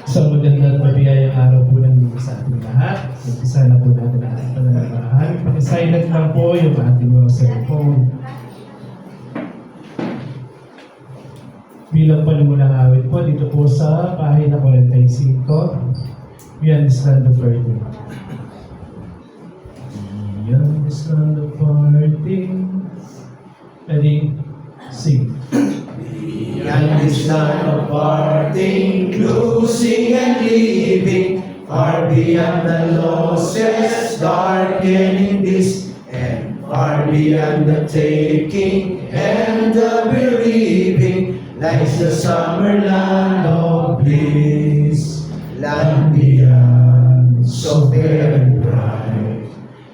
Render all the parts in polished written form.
So maganda at mabiyayang araw po ng sa ating lahat. Umpisa na po natin ang ating pananambahan. Paki-silent lang po yung ating mga cellphone. Bilang panumunang awit po dito po sa pahina 45. We understand the burden. We understand the burden. Ready? Sing. Beyond this land of parting, losing and leaving, far beyond the losses, darkening this, and far beyond the taking and the bereaving, lies the summer land of bliss. Land beyond, so fair and bright,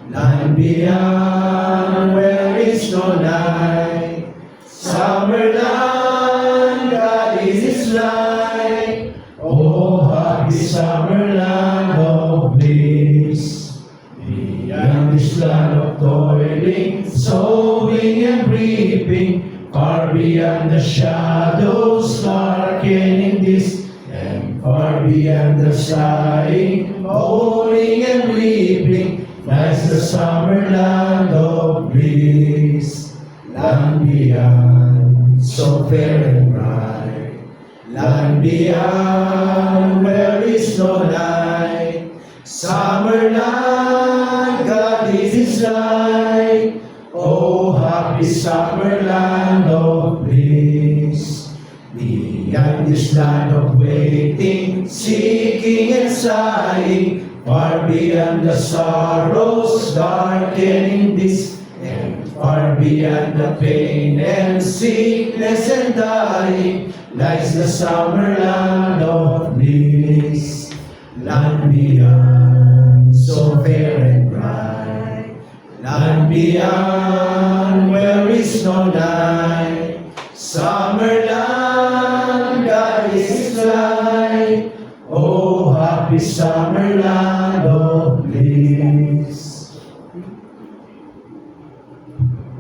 land beyond, where is no night. Summer land, God is His light. Oh, happy summer land of bliss. Beyond this land of toiling, sowing and reaping, far beyond the shadows darkening this, and far beyond the sighing, mourning and weeping, lies the summer land of bliss. Land beyond, so fair and bright, land beyond, where is no night. Summer land, God is His light. Oh, happy summer land of bliss. Beyond this land of waiting, seeking and sighing, far beyond the sorrows darkening this, and far beyond the pain and sickness and dying, lies the summer land of bliss. Land beyond, so fair and bright, land beyond, where is no night. Summer land, God is His light. Oh, happy summer land of bliss.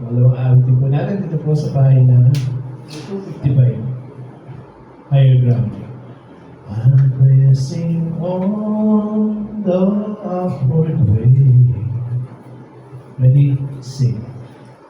Malawang awitin po natin dito po sa pahina 255. Higher ground. I'm pressing on the upward way. Ready? Sing.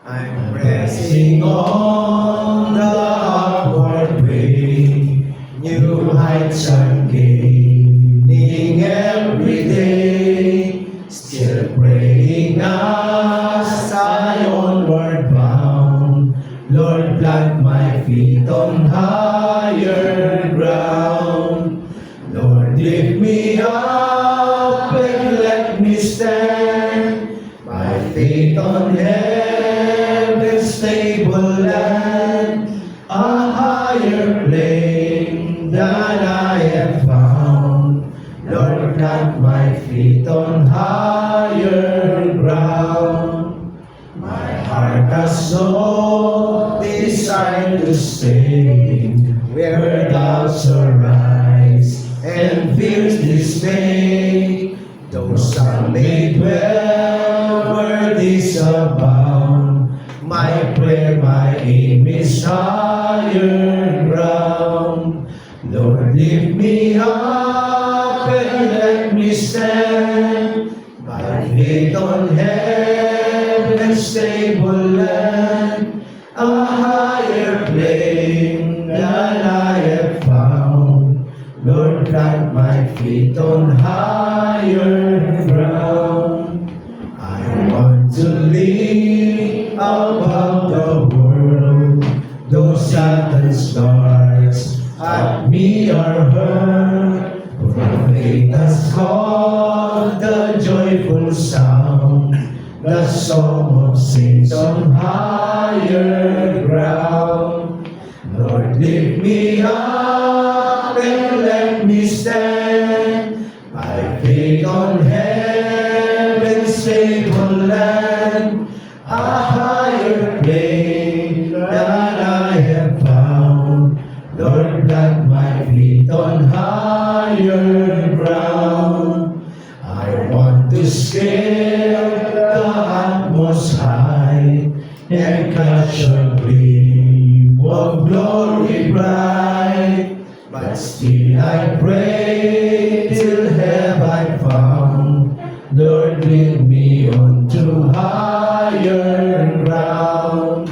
I'm pressing on the upward way. New heights I'm gaining every day. Still praying as I onward bound. Lord, plant my feet on higher ground. Lord, lift me up and let me stand. My feet on heaven's stable land, a higher plane than I have found. Lord, plant my feet on higher ground. My heart has no desire to stay where doubts arise and fears dismay. Though some may dwell where these abound, my prayer, my aim is higher ground. Lord, lift me up and let me stand. My feet on heaven's stable land, a higher plane than I have found. Lord, plant my feet on higher ground. I want to live above the world. Though Satan's darts at me are heard, for faith has called the joyful sound, the song of saints on higher ground. Lord, lift me up and let me stand. My feet on heaven's stable land, a higher plane than I have found. Lord, plant my feet on higher ground. I want to scale the utmost height and catch a gleam of glory bright. But but still I pray till have I found. Lord, lead me on to higher ground.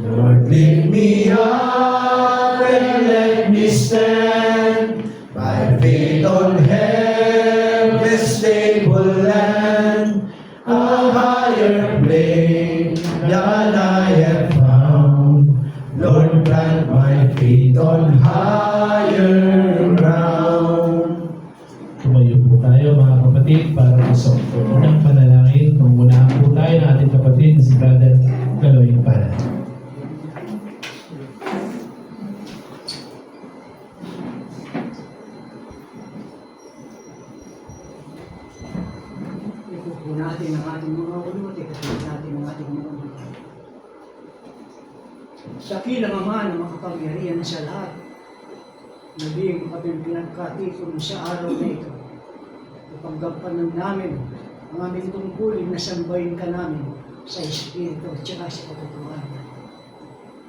Lord, lift me up and let me stand by faith on heaven's stable land, a higher plane than I have found. Lord, plant my feet on higher ground. Tumayo po tayo mga kapatid para po sa unang panalangin. Pangunahan po tayo ng ating kapatid na si Brother Kaloy Paran. Ikupo natin ang ating mga ulot, ikupo natin ang ating mga ulot. Dakilang Ama na makapangyarihan sa lahat, naging kaming pinagkatipon sa araw na ito. Ipaggampanan namin ang aming tungkulin na sambahin ka namin sa Espiritu at saka sa katotohanan.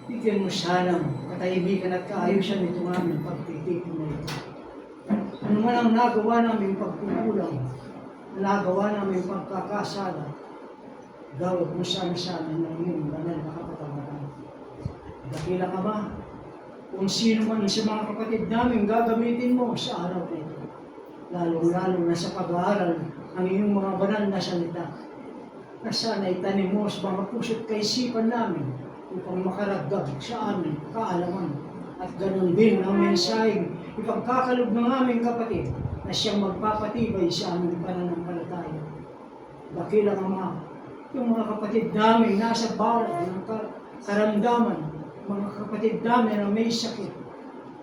Bigyan mo sana katahimikan at kaayusan itong aming pagtitipon na ito. Ano man ang nagawa namin pagkukulang, nagawa namin pagkakasala, gawad mo sana sa amin ng iyong banal na kapatawaran. Dakilang Ama, kung sino man sa mga kapatid namin gagamitin mo sa araw na ito, lalong-lalo na sa pag-aaral ng iyong mga banal na salita, na sana itanim mo sa mga puso't kaisipan namin upang makaragdag sa amin kaalaman at ganun din ang mensaheng ipagkakalog ng aming kapatid na siyang magpapatibay sa aming pananampalataya. Dakilang Ama, yung mga kapatid namin nasa bawat ng karamdaman, mga kapatid namin na may sakit,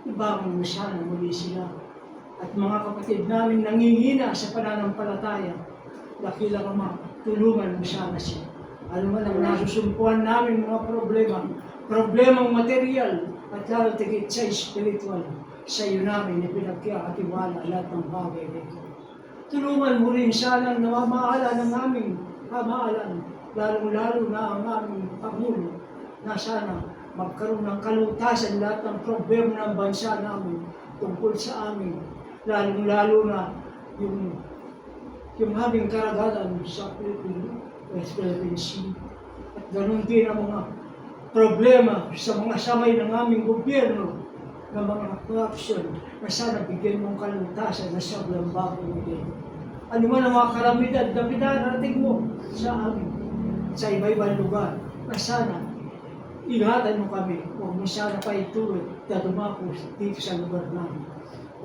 ibangon mo sana muli sila. At mga kapatid namin nangihina sa pananampalataya, dakilang Ama, tulungan mo sana siya. Ano man ang nasusumpuan namin mga problemang material at lalo tigit sa spiritual, sa iyo namin ipinagkakatiwala lahat ng bagay nito. Tulungan mo rin sana na mamahala ng aming kamahalan, lalong-lalo na ang aming Pangulo, na sana magkaroon ng kalutasan lahat ng problema ng bansa namin tungkol sa amin, lalong-lalo na yung aming karagalan sa Philippine Sea. At ganun din ang mga problema sa mga samay ng aming gobyerno, ng mga corruption, na sana bigyan mong kalutasan na sobrang bago din. Ano man ang mga kalamidad na pinarating mo sa amin, sa iba-ibang lugar, na sana ingatan mo kami, huwag mo sana pa ituloy na dumako dito sa lugar namin.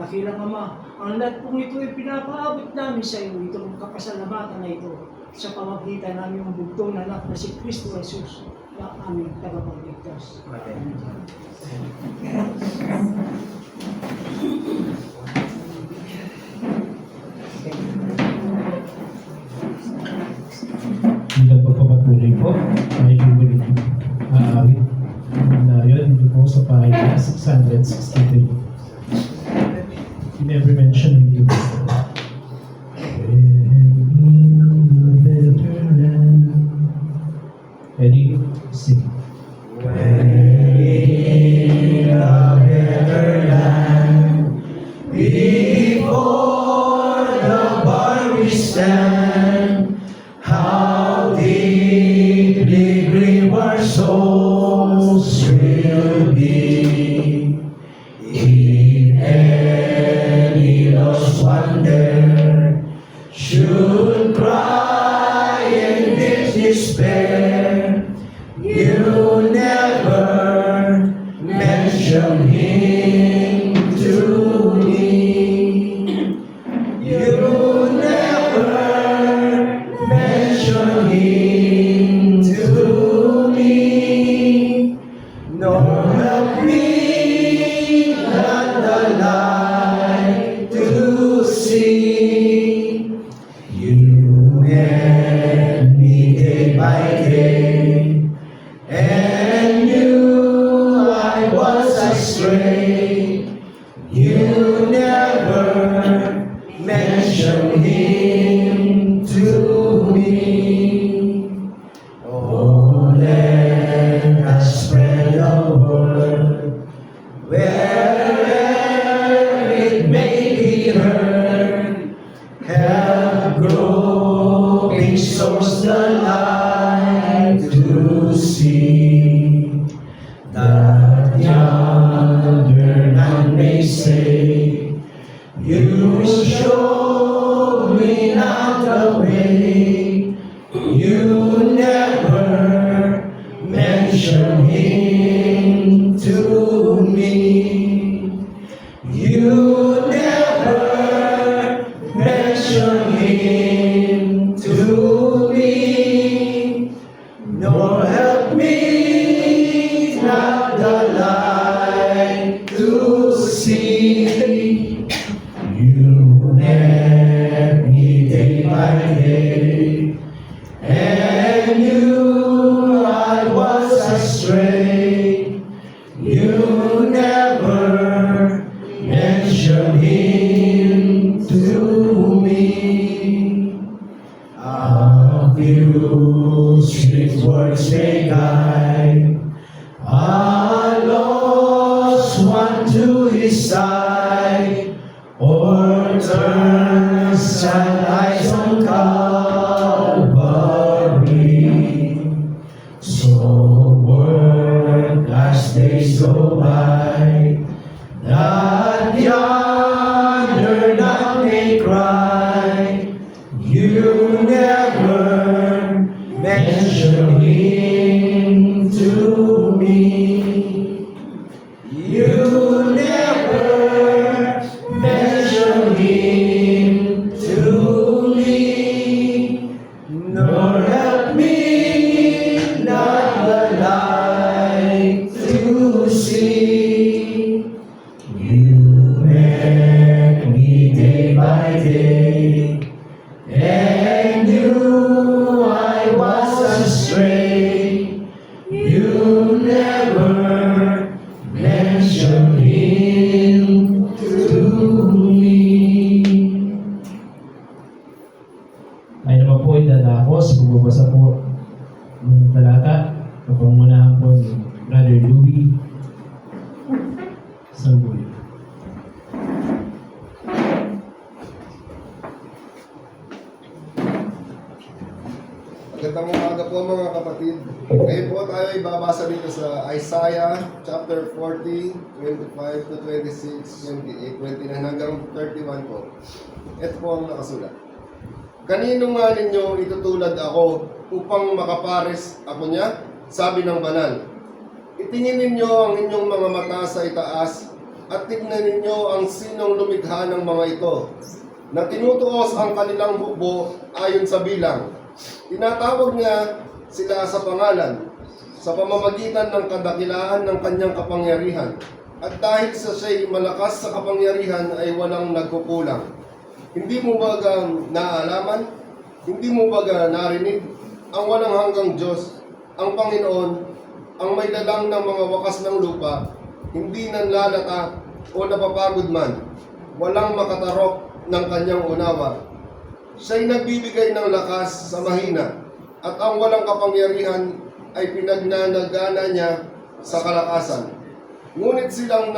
Dakilang Ama, ang lahat pong ito ay pinapaabot namin sa iyo, itong kapasalamatan na ito, sa pamagitan namin yung bugtong na anak na si Kristo Jesus, na aming tagapagligtas. Bilang pagpapatuloy po, ay ulit aawit na yun dito po sa pahina 663. In every mention we do. Ready? Sing. In a better land, before the bar we stand, how deeply grieve our souls will be. If any lost wonder should cry in this despair, you never mention him to me. You never mention him to me. Nor have we not the light to see. You met me day by day, and knew I was astray. You never mention him to me. Oh, let us spread the word wherever yonder none may say, you show me not the way. You never mention him to me. You never mention him to me, nor help me not the light to see. You led me day by day, and knew I was astray. You never mention him to me. A few sweet words may guide a lost one to his side, or turn sad eyes on Calvary. So work as days go by, that yonder none may cry. You never mention him to me. You never mention him to me, nor help me not the light to see. You met me day by day, and knew I was astray. You never mention him to me. Ay naman po itatapos, magbabasa po ng talata. Kapangunahan po ni Brother Louie Sangoy. Magandang umaga po mga kapatid. Ngayon po tayo ay babasa dito sa Isaiah chapter 40, 25 to 26, 28, 29 hanggang 31 po. Ito po ang nakasulat. Kanino nga ninyo itutulad ako upang makapares ako niya? Sabi ng banal. Itingin ninyo ang inyong mga mata sa itaas at tignan ninyo ang sinong lumikha ng mga ito, na tinutuos ang kanilang hukbo ayon sa bilang. Tinatawag niya sila sa pangalan, sa pamamagitan ng kadakilaan ng kanyang kapangyarihan. At dahil sa siya'y malakas sa kapangyarihan ay walang nagkukulang. Hindi mo ba naalaman? Hindi mo ba narinig? Ang walang hanggang Diyos, ang Panginoon, ang may dalang ng mga wakas ng lupa, hindi nanlalata o napapagod man, walang makatarok ng kanyang unawa. Siya'y nagbibigay ng lakas sa mahina, at ang walang kapangyarihan ay pinagnanagana niya sa kalakasan. Ngunit silang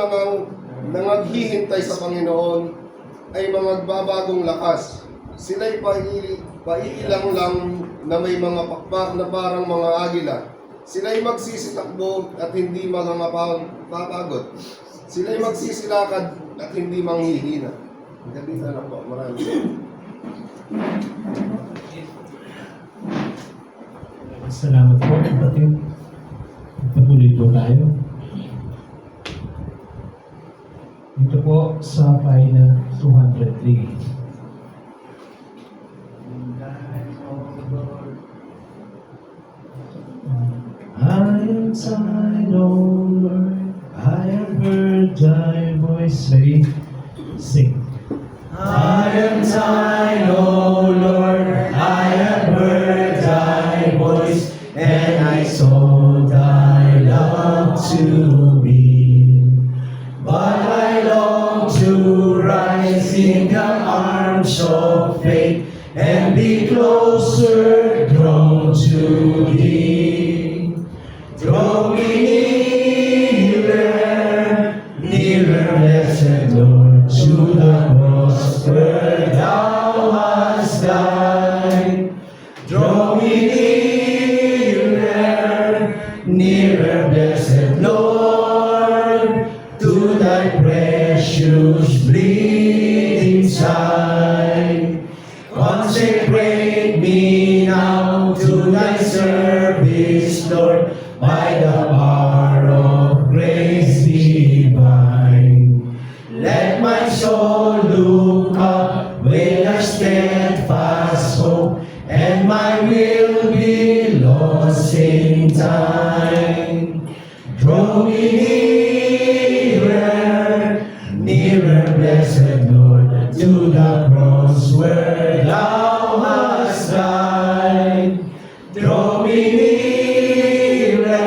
nangaghihintay sa Panginoon ay magbabagong lakas. Sila'y paiilang lang na may mga pakpak na parang mga agila. Sila'y magsisitakbo at hindi papagod. Sila'y magsisilakad at hindi manghihina. Ganito lang po. Maraming. Salamat po, kapatid. Patuloy po tayo. Dito po sa pahina 203. I am tired, O Lord, I have heard thy voice say, sing. I am thine, O Lord, I have heard thy voice, and I saw thy love to me. But I long to rise in the arms of faith and be closer drawn to thee. Draw me nearer, nearer, blessed Lord, to the cross where thou hast died. Draw me nearer, nearer, blessed Lord, mine. Let my soul look up with a steadfast hope, and my will be lost in time. Draw me nearer, nearer, blessed Lord, to the cross where thou hast died. Draw me nearer,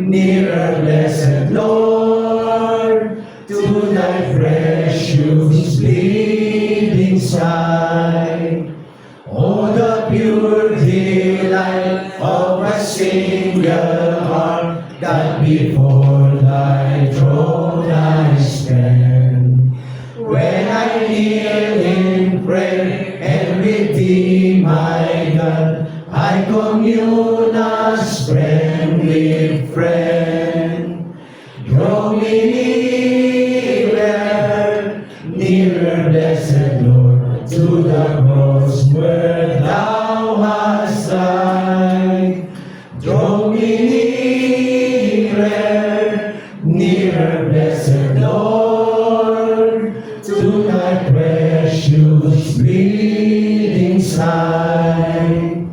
nearer, blessed Lord, to thy precious bleeding side. Oh, the pure delight of a single heart, that before thy throne I stand. When I kneel in prayer and with thee, my God, I commune as friend with friend. Draw me nearer, nearer, blessed Lord, to the cross where thou hast died. Draw me nearer, nearer, blessed Lord, to thy precious bleeding side.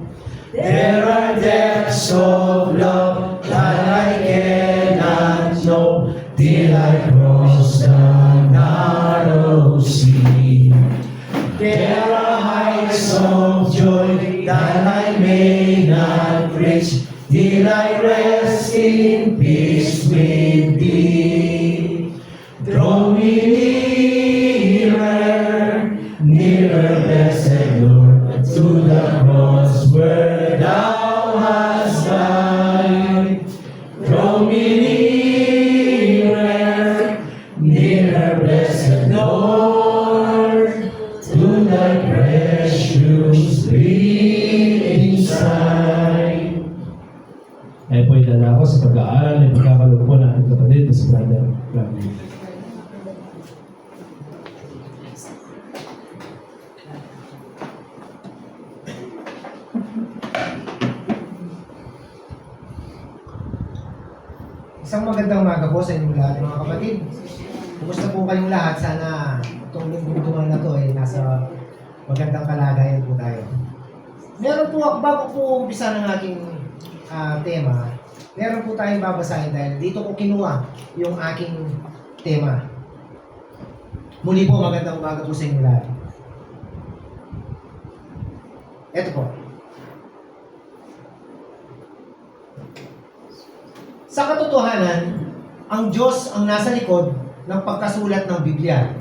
There are depths of love that I cannot know till I cross the narrow sea. There are heights of joy that I may not reach till I rest in peace with thee. Draw me nearer, nearer, blessed Lord, to the cross where thou hast died. Draw me nearer, nearer, blessed Lord, to thy precious bleeding side. Ay po idala ko sa pag-aaral at pagkakalob po ng ating kapatid na si Brother Flavio. Isang magandang umaga po sa inyong lahat mga kapatid. Kumusta po kayong lahat? Sana itong linggong na to ay nasa magandang kalagayan po tayo. Meron po, bago po umpisa ng aking tema, meron po tayong babasahin dahil dito ko kinuha yung aking tema. Muli po, magandang umaga po sa inyong lahat. Ito po. Sa katotohanan, ang Diyos ang nasa likod ng pagkasulat ng Biblia.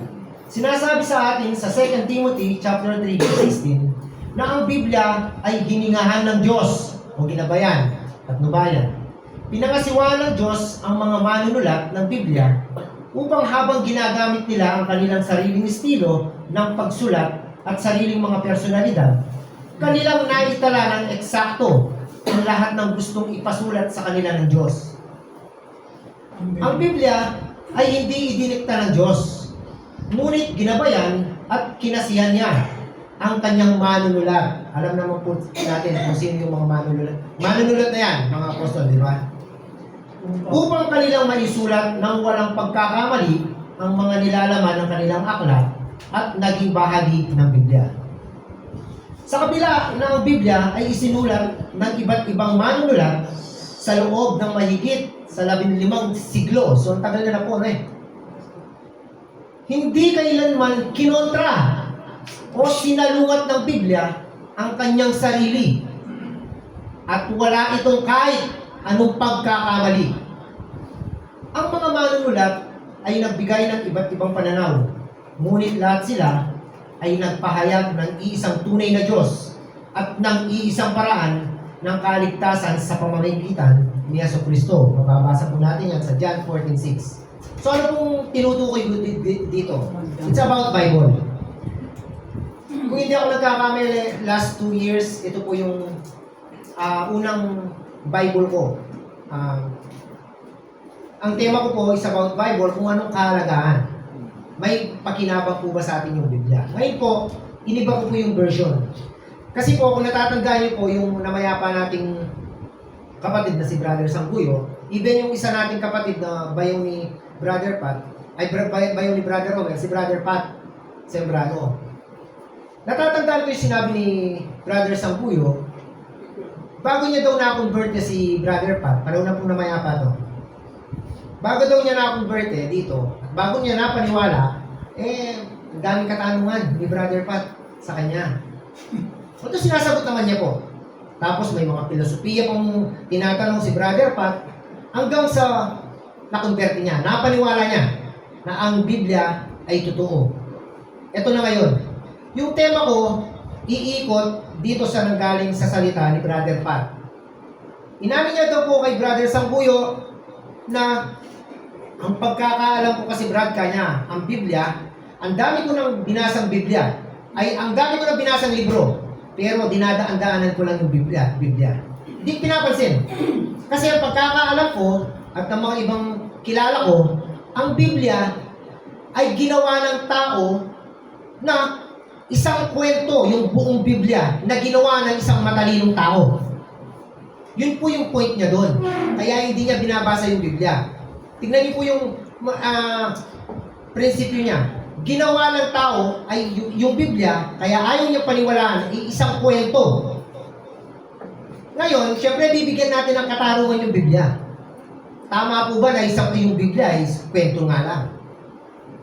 Sinasabi sa atin sa 2 Timothy chapter 3 verse 16 na ang Biblia ay hiningahan ng Diyos o ginabayan at nubayan. Pinangasiwaan ng Diyos ang mga manunulat ng Biblia upang habang ginagamit nila ang kanilang sariling estilo ng pagsulat at sariling mga personalidad, kanilang naitala ng eksakto ang lahat ng gustong ipasulat sa kanila ng Diyos. Ang Biblia ay hindi idinikta ng Diyos, ngunit ginabayan at kinasihan niya ang kanyang manunulat. Alam naman po natin kung sino yung mga manunulat. Manunulat na yan, mga apostol, di ba? Upang kanilang maisulat ng walang pagkakamali ang mga nilalaman ng kanilang aklat at naging bahagi ng Biblia. Sa kabila na ang Biblia ay isinulat ng iba't ibang manunulat sa loob ng mahigit sa 15 siglo. So, ang tagal na po, hindi kailanman kinontra o sinalungat ng Biblia ang kanyang sarili at wala itong kahit anong pagkakamali. Ang mga manunulat ay nagbigay ng iba't ibang pananaw, ngunit lahat sila ay nagpahayag ng iisang tunay na Diyos at ng iisang paraan ng kaligtasan sa pamamagitan ni Jesucristo. Mababasa po natin yan sa John 14:6. So ano pong tinutukoy dito? It's about Bible. Kung hindi ako nagkakamali, last 2 years, ito po yung unang Bible ko. Ang tema ko po is about Bible, kung anong kahalagahan. May pakinabang po ba sa atin yung Biblia? Ngayon po, iniba ko po yung version. Kasi po, kung natatandaan niyo po yung namayapa nating kapatid na si Brother Sangguyo, Even yung isa nating kapatid na bayo ni Brother Pat, bayo ni Brother Romel, si Brother Pat Sembrano. Natatandaan ko yung sinabi ni Brother Sampuyo, bago niya daw na-convert niya si Brother Pat, panahon na pong namayapa to. Bago daw niya na-convert dito, bago niya napaniwala, ang daming katanungan ni Brother Pat sa kanya. Ito sinasagot naman niya po. Tapos may mga filosofiya pong tinatanong si Brother Pat hanggang sa na-convert niya, napaniwala niya na ang Biblia ay totoo. Ito na ngayon. Yung tema ko, iikot dito sa nanggaling sa salita ni Brother Pat. Inamin niya daw po kay Brother Sampuyo na ang pagkakaalam ko kasi Brad kanya, ang Biblia, ang dami ko nang binasang Biblia, ay ang dami ko nang binasang libro, pero dinadaan-daanan ko lang yung Biblia. Hindi ko pinapansin. Kasi ang pagkakaalam ko at ng mga ibang kilala ko, ang Biblia ay ginawa ng tao na isang kwento, yung buong Biblia, na ginawa ng isang matalinong tao. Yun po yung point niya doon. Kaya hindi niya binabasa yung Biblia. Tignan niyo po yung prinsipyo niya. Ginawa ng tao ay yung Biblia, kaya ayaw niya paniwalaan, isang kwento. Ngayon, syempre bibigyan natin ng katarungan yung Biblia. Tama po ba na isang yung Biblia ay kwento nga lang?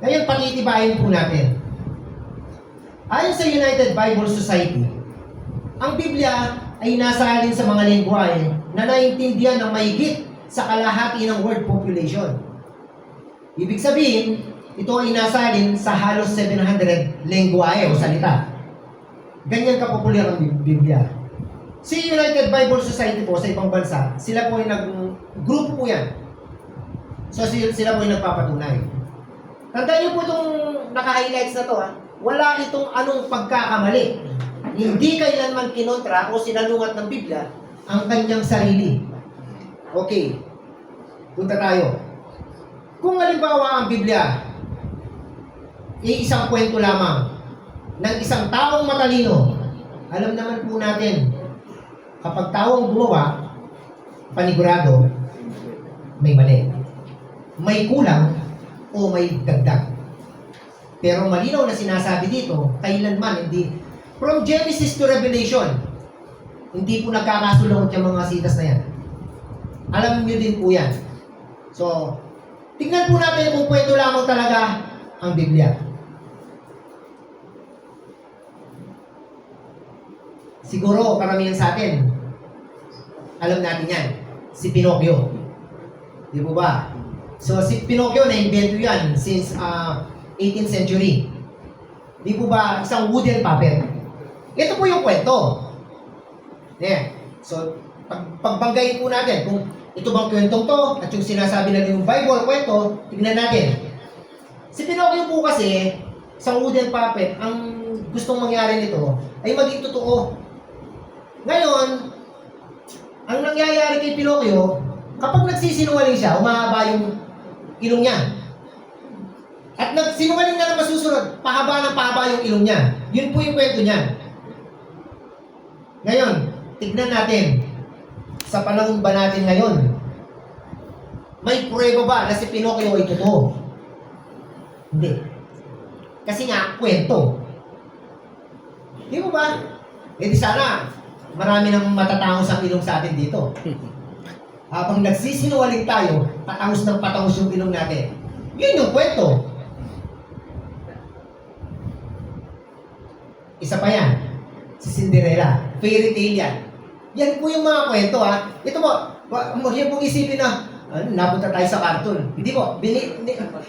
Ngayon, patitibayin po natin. Ayon sa United Bible Society, ang Biblia ay nasalin sa mga lengguwahe na naiintindihan ng mahigit sa kalahati ng world population. Ibig sabihin, ito ay nasalin sa halos 700 lengguwahe o salita. Ganyan kapopular ang Biblia. Si United Bible Society po sa ibang bansa, sila po ay grupo po yan. So sila po ay nagpapatunay. Tandaan niyo po itong naka-highlights na to wala itong anong pagkakamali. Hindi kailanman kinontra o sinalungat ng Biblia ang kanyang sarili. Okay, punta tayo. Kung halimbawa ang Biblia, isang kwento lamang ng isang taong matalino, alam naman po natin, kapag taong gumawa, panigurado, may mali. May kulang o may dagdag. Pero malinaw na sinasabi dito, kailanman hindi, from Genesis to Revelation, hindi po nagkakasulungot yung mga sitas na yan. Alam niyo din po yan. So, tingnan po natin kung kwento lamang talaga ang Biblia. Siguro, karamihan sa atin, alam natin yan. Si Pinocchio. Di po ba? So, si Pinocchio, na-invento yan since 18th century. Di po ba? Isang wooden puppet. Ito po yung kwento. Yeah. So, pagbanggayin po natin kung ito bang kwentong to at yung sinasabi na yung Bible kwento, tignan natin. Si Pinocchio po kasi, isang wooden puppet, ang gustong mangyari nito ay maging totoo. Ngayon, ang nangyayari kay Pinocchio, kapag nagsisinungaling siya, umahaba yung ilong niya. At nagsinungaling na naman susunod, pahaba ng pahaba yung ilong niya. Yun po yung kwento niya. Ngayon, tignan natin, sa panahon ba natin ngayon, may prueba ba na si Pinocchio ay totoo? Hindi. Kasi nga, kwento. Di mo ba? Eh di sana, marami nang matatangos ang ilong sa atin dito. Habang nagsisinungaling tayo, patangos ng patangos yung ilong natin. Yun yung kwento. Isa pa yan, si Cinderella. Fairy tale yan. Yan po yung mga kwento Ito po, yan pong isipin na, napunta tayo sa cartoon. Hindi po,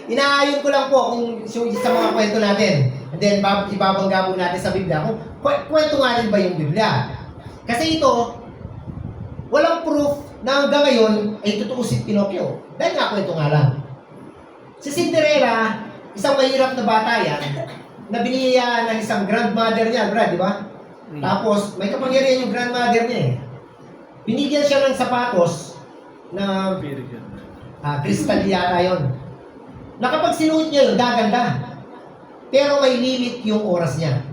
inaayon ko lang po kung sa mga kwento natin. And then, ibabangga po natin sa Biblia kung kwento nga rin ba yung Biblia. Kasi ito, walang proof na hanggang ngayon ay totoo si Pinocchio. Dahil nga kwento nga lang. Si Cinderella, isang mahirap na bata yan, na biniyayaan ng isang grandmother niya, Brad, di ba? Tapos, may kapangyarihan yung grandmother niya Binigyan siya ng sapatos na crystal yata yun. Na kapag sinuot niya yun, gaganda. Pero may limit yung oras niya.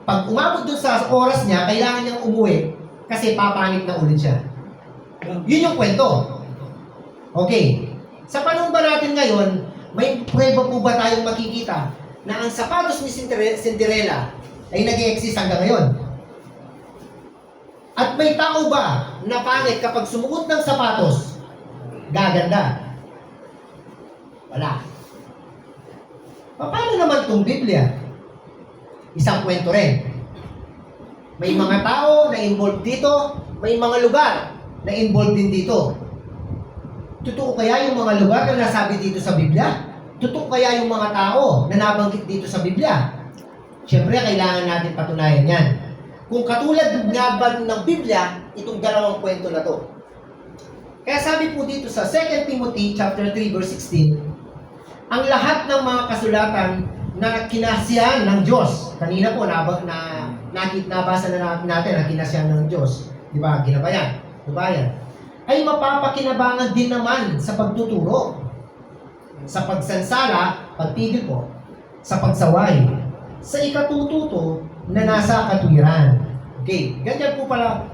Pag umabot dun sa oras niya, kailangan niyang umuwi kasi papanit na ulit siya. Yun yung kwento. Okay. Sa panahon ba natin ngayon, may prueba po ba tayong makikita na ang sapatos ni Cinderella ay nag-i-exist hanggang ngayon? At may tao ba na pangit kapag sumuot ng sapatos, gaganda? Wala. Paano naman itong Biblia? Isang kwento rin. May mga tao na involved dito, may mga lugar na involved din dito. Totoo kaya yung mga lugar na nasabi dito sa Biblia? Totoo kaya yung mga tao na nabanggit dito sa Biblia? Siyempre, kailangan natin patunayan yan. Kung katulad nga ba ng Biblia, itong dalawang kwento na to. Kaya sabi po dito sa 2 Timothy chapter 3 verse 16, ang lahat ng mga kasulatan na kinasiyahan ng Diyos, kanina po nabasa na natin ang kinasiyahan ng Diyos, di ba? Ginabayan, ay mapapakinabangan din naman sa pagtuturo, sa pagsansala, pagpigil po, sa pagsaway, sa ikatututo na nasa katwiran. Okay, ganyan po pala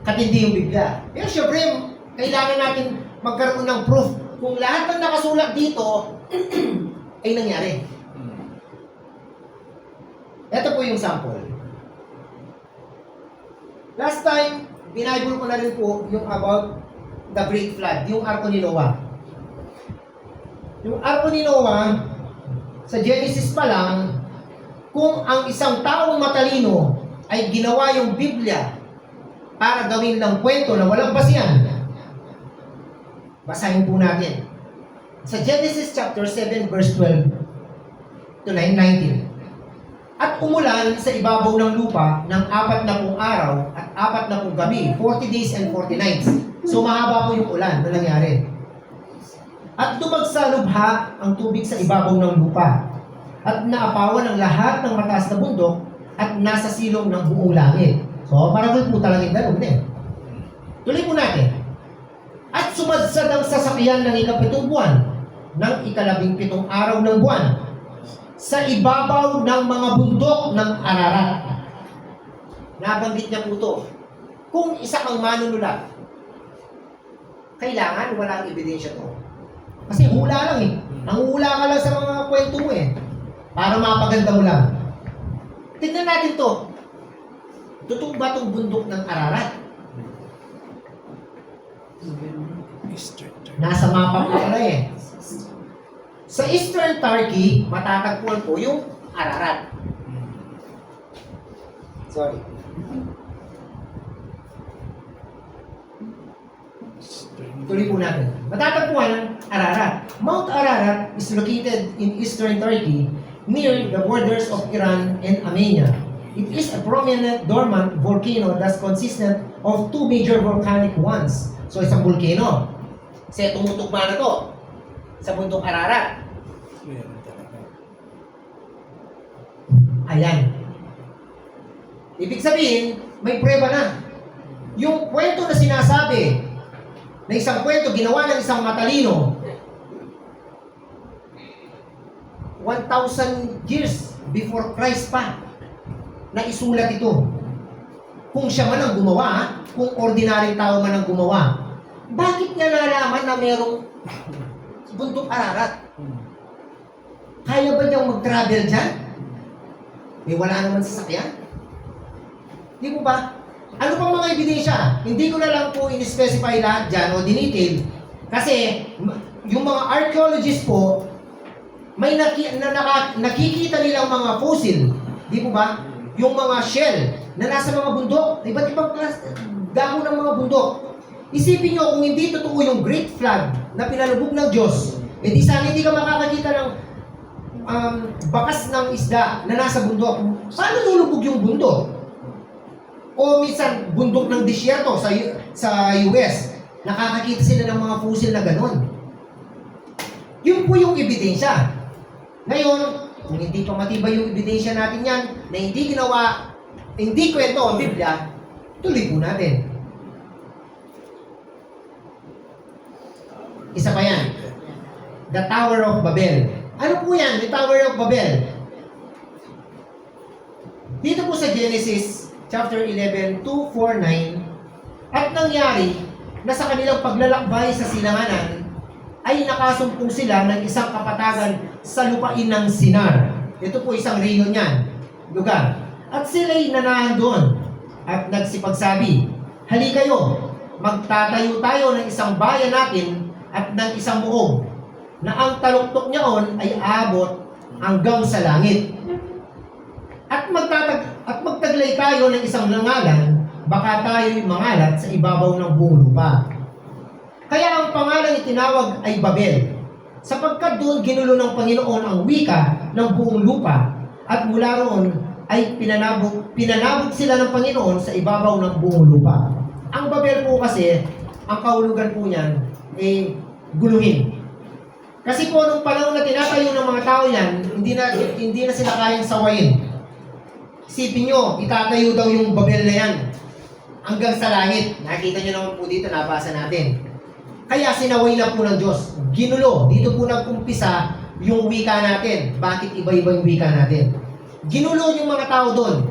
katindi yung Biblia. Pero syempre, kailangan natin magkaroon ng proof kung lahat ng nakasulat dito ay nangyari. Ito po yung sample. Last time, binibule ko na rin po yung about the Great Flood, yung Arko ni Noah. Yung Arko ni Noah, sa Genesis pa lang, kung ang isang taong matalino ay ginawa yung Biblia para gawin lang kwento na walang basihan, basahin po natin. Sa Genesis chapter 7 verse 12 to 19. At umulan sa ibabaw ng lupa ng 40 araw at 40 gabi, 40 days and 40 nights. So mahaba po yung ulan na nangyari. At dumagsa lubha ang tubig sa ibabaw ng lupa. At naapawan ang lahat ng mataas na bundok at nasa silong ng buong langit. So parang po talagang ganun eh. Tuloy po natin. At sumadsad ang sasakyan ng ika-7 buwan ng ika-17 araw ng buwan sa ibabaw ng mga bundok ng Ararat. Nabanggit niya po ito. Kung isa kang manunulat, kailangan walang ebidensya to. Kasi hula lang eh. Nanguhula ka lang sa mga kwento mo eh. Para mapaganda mo lang. Tignan natin to. Totoo ba itong bundok ng Ararat? Nasa mapa po pala eh. Sa Eastern Turkey, matatagpuan po yung Ararat. Sorry. Tuloy po natin. Matatagpuan ang Ararat. Mount Ararat is located in Eastern Turkey near the borders of Iran and Armenia. It is a prominent dormant volcano that consisted of 2 major volcanic ones. So, isang volcano. Kasi tumutugma na to sa bundok Ararat. Ayan. Ibig sabihin, may prueba na. Yung kwento na sinasabi, na isang kwento ginawa ng isang matalino, 1,000 years before Christ pa, na isulat ito. Kung siya man ang gumawa, kung ordinaryong tao man ang gumawa, bakit niya nalaman na merong bundok Ararat? Kaya ba niyang mag-travel dyan? Wala naman sasakyan? Di po ba? Ano pang mga ebidensya? Hindi ko na lang po in-specify lahat dyan o dinetail. Kasi yung mga archaeologists po, may nakikita nilang mga fossil. Di po ba? Yung mga shell na nasa mga bundok, iba't ibang damo ng mga bundok. Isipin nyo kung hindi totoo yung Great Flood na pinalubog ng Diyos, di sana hindi ka makakakita ng bakas ng isda na nasa bundok. Paano lulubog yung bundok? O minsan, bundok ng disyerto sa US, nakakakita sila ng mga fossil na ganon. Yun po yung ebidensya. Ngayon, kung hindi pa matibay yung ebidensya natin yan, na hindi kwento ang Biblia, tuloy po natin. Isa pa yan. The Tower of Babel. Ano po yan? The Tower of Babel. Dito po sa Genesis chapter 11, 2, 4, 9, at nangyari na sa kanilang paglalakbay sa silanganan, ay nakasumpong sila ng isang kapatagan sa lupain ng Sinar. Ito po isang rehiyon yan, lugar. At sila'y nanahan doon at nagsipagsabi, halikayo, magtatayo tayo ng isang bayan natin at ng isang muog na ang taluktok niyaon ay abot hanggang sa langit. At magtaglay tayo ng isang langalan, baka tayo'y mangalat sa ibabaw ng buong lupa. Kaya ang pangalang itinawag ay Babel, sapagkat doon ginulo ng Panginoon ang wika ng buong lupa, at mula roon ay pinanabog sila ng Panginoon sa ibabaw ng buong lupa. Ang Babel po kasi, ang kahulugan po niyan, ay guluhin. Kasi po nung panahon na tinatayo ng mga tao yan, hindi na sila kayang sawayin. Isipin nyo, itatayo daw yung Babel na yan hanggang sa langit. Nakita nyo naman po dito, nabasa natin. Kaya sinaway na po ng Diyos. Ginulo. Dito po nag-umpisa yung wika natin. Bakit iba-iba yung wika natin? Ginulo yung mga tao doon.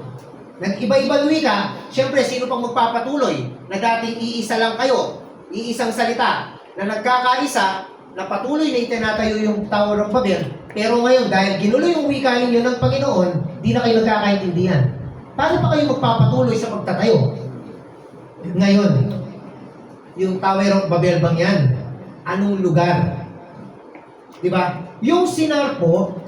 Nag-iba-ibang wika. Siyempre, sino pang magpapatuloy na dating iisa lang kayo, iisang salita, na nagkakaisa, na patuloy na itinatayo yung Tower of Babel. Pero ngayon, dahil ginulo yung wika ninyo ng Panginoon, di na kayo nagkakaintindihan. Paano pa kayo magpapatuloy sa pagtatayo? Ngayon, yung Tower of Babel bang yan? Anong lugar? Diba? Yung Sinar po,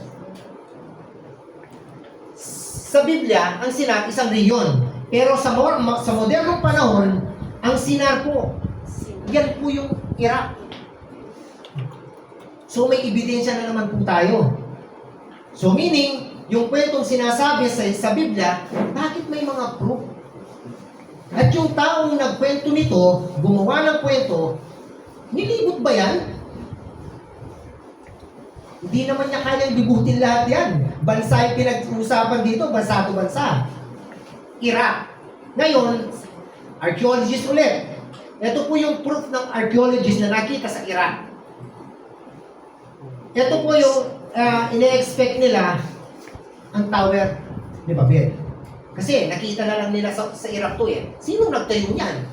sa Biblia, ang Sinar, isang rehiyon. Pero sa modernong panahon, ang Sinar po, yan po yung Iraq. So may ebidensya na naman po tayo. So meaning, yung kwentong sinasabi sa Biblia, bakit may mga proof? At yung taong nagkwento nito, gumawa ng kwento, nilibot ba yan? Hindi naman niya kayang libutin lahat yan. Bansa yung pinag-uusapan dito, bansa to bansa. Iraq. Ngayon, archaeologist ulit. Ito po yung proof ng archaeologist na nakita sa Iraq. Ito po yung ine-expect nila ang Tower ni Babel. Kasi nakita na lang nila sa Iraq to eh. Sino nagtayo niyan?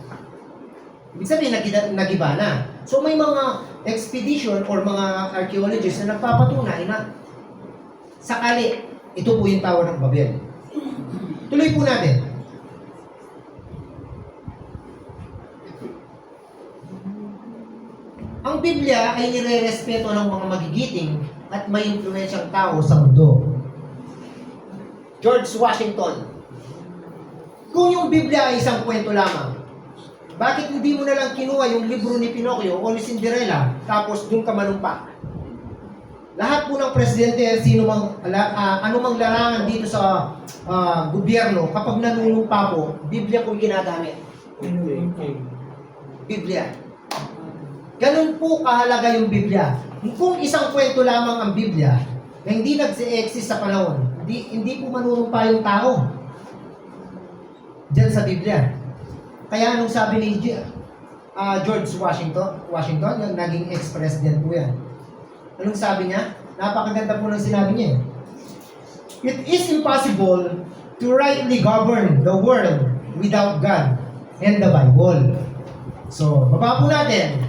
Ibig sabihin, nagiba na. So may mga expedition or mga archaeologists na nagpapatunay na sakali, ito po yung Tower ng Babel. Tuloy po natin. Ang Biblia ay nire-respeto ng mga magigiting at may impluensyang tao sa mundo. George Washington. Kung yung Biblia ay isang kwento lamang, bakit hindi mo na lang kinuha yung libro ni Pinocchio o ni Cinderella tapos doon ka manumpa? Lahat po ng presidente, anumang larangan dito sa gobyerno, kapag nanunumpa po, Biblia po ginagamit. Biblia. Ganun po kahalaga yung Biblia. Kung isang kwento lamang ang Biblia na hindi nag-exist sa panahon, hindi po manunumpa yung tao diyan sa Biblia. Kaya anong sabi ni George Washington, yung naging ex-president po yan. Anong sabi niya? Napakaganda po ng sinabi niya. It is impossible to rightly govern the world without God and the Bible. So, baba po natin.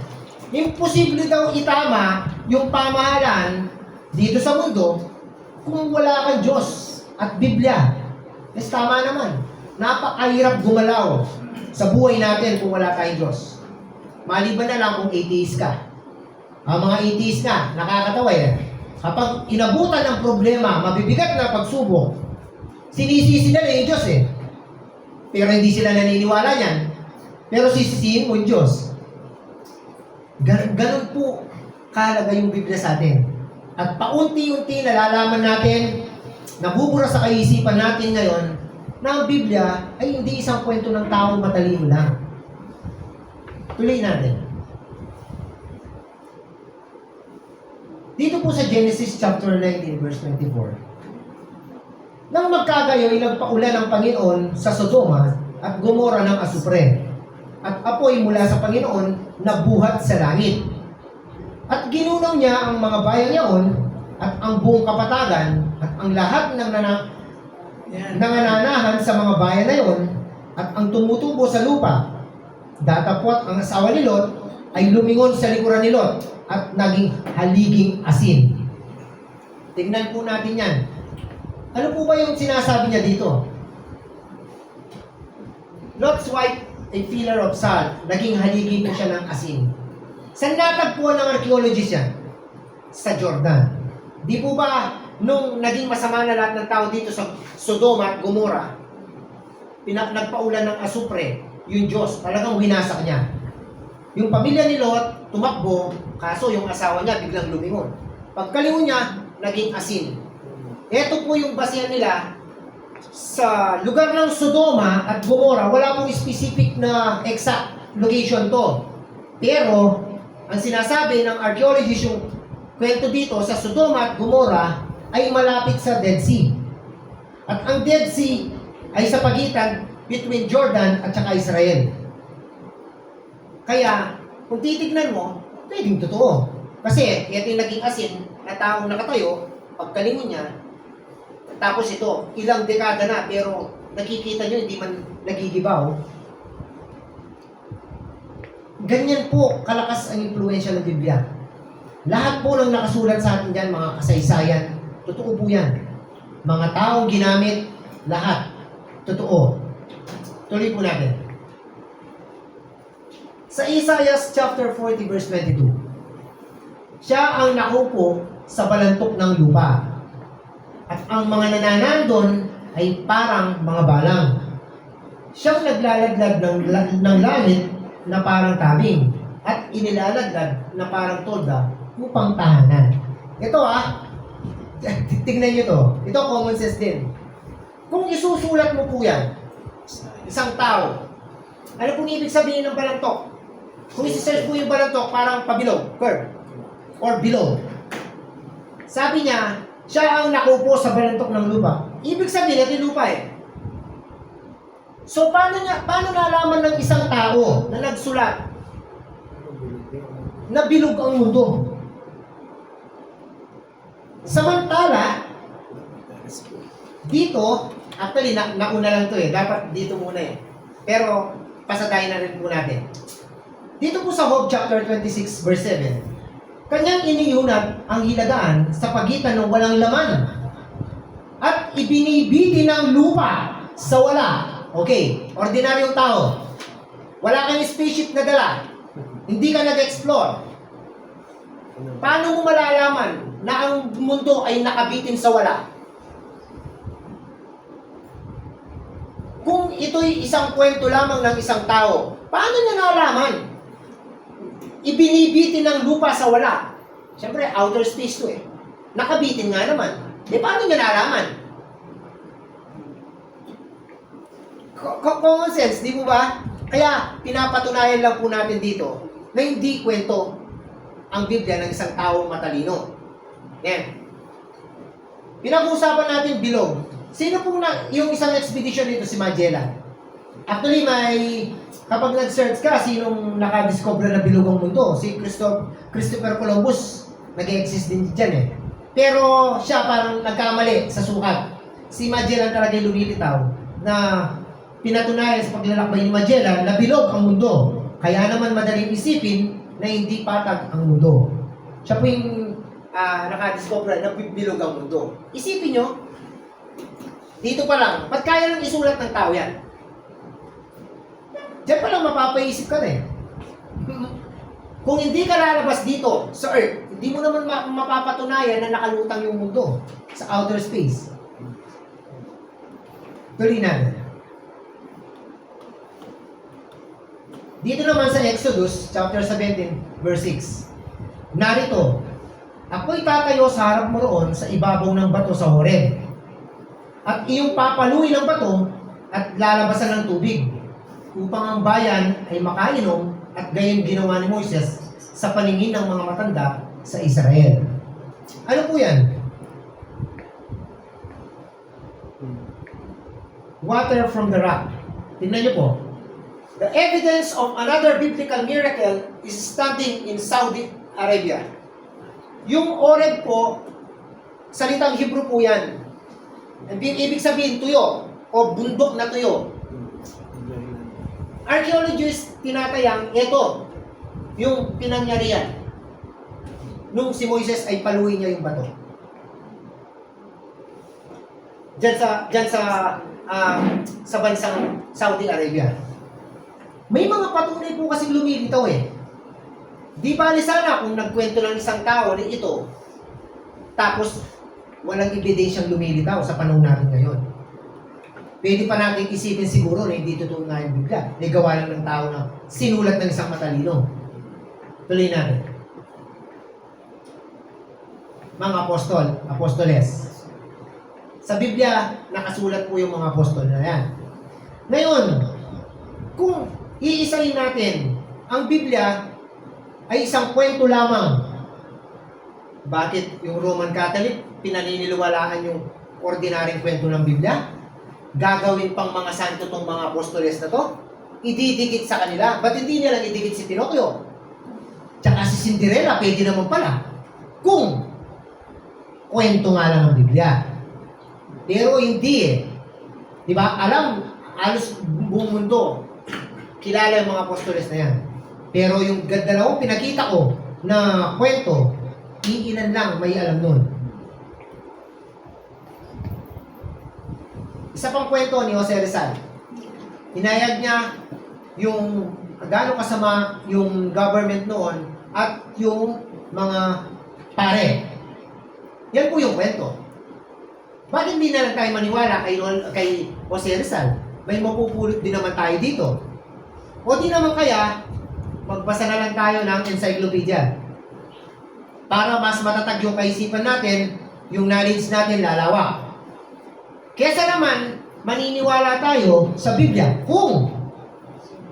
Imposible daw itama yung pamahalaan dito sa mundo kung wala kang Diyos at Biblia. Yes, tama naman. Napakahirap gumalaw sa buhay natin kung wala tayong Diyos. Maliban na lang kung atheist ka. Ang mga atheist nga, nakakatawa eh. Kapag inabutan ng problema, mabibigat na pagsubok, sinisisi nila yung Diyos eh. Pero hindi sila naniniwala niyan. Pero sisisihin mo yung Diyos. Ganun po kahalaga yung Biblia sa atin. At paunti-unti nalalaman natin, nabubura sa kaisipan natin ngayon, na ang Biblia ay hindi isang kwento ng taong matalino lang. Tuloy natin. Dito po sa Genesis chapter 19 verse 24. Nang magkagayoy, nagpaulan ang Panginoon sa Sodoma at Gomora ng asupre, at apoy mula sa Panginoon na buhat sa langit. At ginunaw niya ang mga bayan niyaon at ang buong kapatagan at ang lahat ng nangananahan sa mga bayan na yon at ang tumutubo sa lupa. Datapwat ang asawa ni Lot ay lumingon sa likuran ni Lot at naging haliging asin. Tignan po natin yan. Ano po ba yung sinasabi niya dito? Lot's wife, a pillar of salt. Naging haligi po siya ng asin. Saan natagpuan ng archaeologist yan? Sa Jordan. Di po ba nung naging masama na lahat ng tao dito sa Sodoma at Gomora, nagpaulan ng asupre, yung Diyos, talagang winasak niya. Yung pamilya ni Lot, tumakbo, kaso yung asawa niya biglang lumingon. Pagkalingon niya, naging asin. Ito po yung basihan nila sa lugar ng Sodoma at Gomora. Wala pong specific na exact location to. Pero, ang sinasabi ng archaeologist yung kwento dito sa Sodoma at Gomora ay malapit sa Dead Sea. At ang Dead Sea ay sa pagitan between Jordan at saka Israel. Kaya, kung titignan mo, pwedeng totoo. Kasi, ito yung naging asin na taong nakatayo, pagkalingon niya, tapos ito, ilang dekada na, pero nakikita nyo, hindi man nagigibaw. Ganyan po kalakas ang impluensya ng Biblia. Lahat po ng nakasulat sa atin dyan, mga kasaysayan, totoo po yan. Mga taong ginamit, lahat, totoo. Tuloy po natin. Sa Isaiah chapter 40 verse 22, siya ang nakupo sa balantok ng lupa. At ang mga nananandon ay parang mga balang. Siyang naglalaglag ng langit na parang tabing at inilalaglag na parang tolda upang tahanan. Ito tignan nyo to. Ito common sense din. Kung isusulat mo po yan, isang tao, ano pong ibig sabihin ng balantok? Kung isi-search po yung balantok, parang pabilog, curve, or below. Sabi niya, siya ang nakupo sa balantok ng lupa. Ibig sabihin, ito yung lupa eh. So, paano nalaman ng isang tao na nagsulat na bilog ang mundo? Samantala, dito, actually, nauna lang to eh. Dapat dito muna eh. Pero, pasadahin na rin po natin. Dito po sa Job chapter 26 verse 7, kanyang iniyunat ang hilagaan sa pagitan ng walang laman at ibinibiti ng lupa sa wala. Okay, ordinaryong tao. Wala kang spaceship na dala. Hindi ka nag-explore. Paano mo malalaman na ang mundo ay nakabitin sa wala? Kung ito'y isang kwento lamang ng isang tao, paano niya nalaman? Ibinibitin ng lupa sa wala. Siyempre, outer space to eh. Nakabitin nga naman. Paano niya nalaman? Common sense, di mo ba? Kaya, pinapatunayan lang po natin dito na hindi kwento ang Biblia ng isang taong matalino. Yan. Pinag-uusapan natin bilog. Sino pong yung isang expedition dito, si Magellan? Actually, kapag nag-search ka, sinong nakadiscover na bilog ang mundo? Si Christopher Columbus, nag-exist din dyan eh. Pero siya parang nagkamali sa sukat. Si Magellan talaga yung lumilitaw na pinatunayan sa paglalakbay ni Magellan na bilog ang mundo. Kaya naman madaling isipin na hindi patag ang mundo. Siya po yung nakadiscover na bilog ang mundo. Isipin nyo, dito pa lang, ba't kaya nang isulat ng tao yan? Diyan pa lang mapapaisip ka na eh. Kung hindi ka lalabas dito sa Earth, hindi mo naman mapapatunayan na nakalutang yung mundo sa outer space. Tuloy natin. Dito naman sa Exodus, chapter 17, verse 6. Narito, ako'y tatayo sa harap mo roon sa ibabaw ng bato sa Horeb. At iyong papaluin ng bato at lalabasan ng tubig upang ang bayan ay makainom at gayon ginawa ni Moises sa paningin ng mga matanda sa Israel. Ano po yan? Water from the rock. Tingnan niyo po. The evidence of another biblical miracle is standing in Saudi Arabia. Yung Oreb po, salitang Hebrew po yan. Ibig sabihin tuyo o bundok na tuyo. Archaeologists tinatayang ito yung pinangyarihan nung si Moises ay paluin niya yung bato. Sa bansang Saudi Arabia. May mga patunay po kasi lumilitaw eh. Di bali sana kung nagkwento ng isang tao na ito, tapos walang ebidensyang lumilitaw sa panahon natin ngayon. Pwede pa natin isipin siguro na hindi totoo nga yung Biblia. May gawa lang ng tao na sinulat ng isang matalino. Tuloy natin. Mga apostoles. Sa Biblia, nakasulat po yung mga apostol na yan. Ngayon, kung iisahin natin, ang Biblia ay isang kwento lamang. Bakit yung Roman Catholic pinaniniwalaan yung ordinaryong kwento ng Biblia? Gagawin pang mga santo tong mga apostoles na to? Ididikit sa kanila. Ba't hindi nila idikit si Pinocchio? Tsaka si Cinderella, pwede naman pala. Kung kwento nga lang ang Biblia. Pero hindi eh. Diba? Alam, halos buong mundo, kilala yung mga apostoles na yan. Pero yung dalawang pinakita ko na kwento, iilan lang may alam nun. Isa pang kwento ni Jose Rizal. Hinayag niya yung gaano kasama yung government noon at yung mga pare. Yan po yung kwento. Bakit hindi na lang tayo maniwala kay Jose Rizal? May mapupulot din naman tayo dito. O di naman kaya, magbasa na lang tayo ng encyclopedia. Para mas matatag yung kaisipan natin, yung knowledge natin lalawak. Kesa naman, maniniwala tayo sa Biblia kung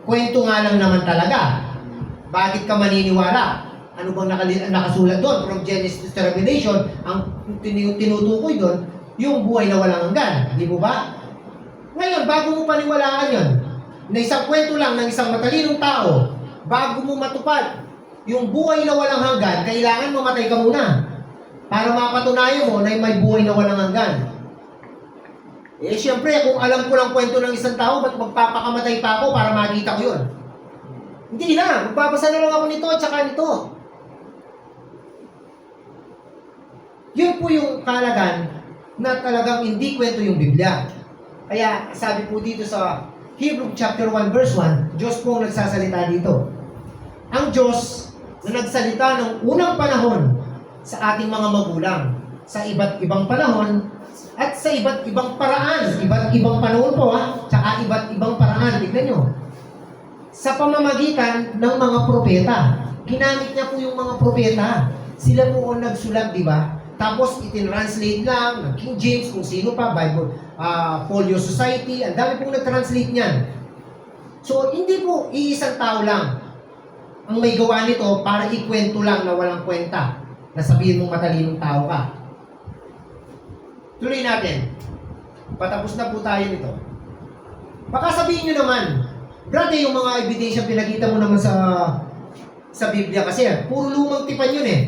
kwento nga lang naman talaga. Bakit ka maniniwala? Ano bang nakasulat doon? From Genesis to Revelation, ang tinutukoy doon, yung buhay na walang hanggan. Di mo ba? Ngayon, bago mo paniwalaan yun, na isang kwento lang ng isang matalinong tao, bago mo matupad yung buhay na walang hanggan, kailangan mamatay ka muna para mapatunayan mo na may buhay na walang hanggan. Eh, syempre, kung alam ko lang kwento ng isang tao, ba't magpapakamatay pa ako para makita ko yun? Hindi na. Magpapasa na lang ako nito at saka nito. Yun po yung kalagan na talagang hindi kwento yung Biblia. Kaya, sabi po dito sa Hebrew chapter 1 verse 1, Diyos po ang nagsasalita dito. Ang Diyos na nagsalita ng unang panahon sa ating mga magulang, sa iba't ibang panahon, at sa iba't ibang paraan, iba't ibang panahon po tsaka iba't ibang paraan, tignan nyo. Sa pamamagitan ng mga propeta, ginamit niya po yung mga propeta. Sila po ang nagsulat, di ba? Tapos itinranslate lang ng King James, kung sino pa, Bible, Folio Society, ang dami pong nag-translate niyan. So, hindi po iisang tao lang ang may gawa nito para ikwento lang na walang kwenta, na sabihin mong matalinong tao ka. Tuloy natin. Patapos na po tayo nito. Baka sabihin nyo naman, brother, yung mga ebidensya pinakita mo naman sa Biblia kasi, puro lumang tipan yun eh.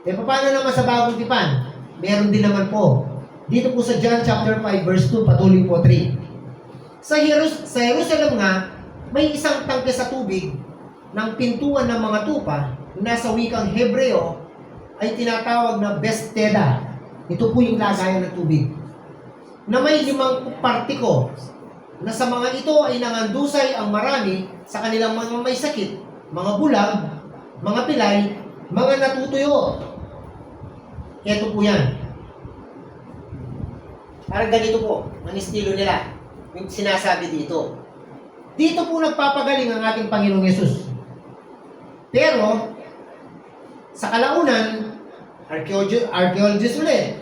Eh, paano naman sa bagong tipan? Meron din naman po. Dito po sa John chapter 5 verse 2, patuloy po 3. Sa Jerusalem nga, may isang tangke sa tubig ng pintuan ng mga tupa na sa wikang Hebreo ay tinatawag na Bethesda. Ito po yung lagayan ng tubig. Na may 5 partiko na sa mga ito ay nangandusay ang marami sa kanilang mga may sakit, mga bulag, mga pilay, mga natutuyo. Ito po yan. Parang ganito po, ang estilo nila, yung sinasabi dito. Dito po nagpapagaling ang ating Panginoong Yesus. Pero, sa kalaunan, archaeologist ulit,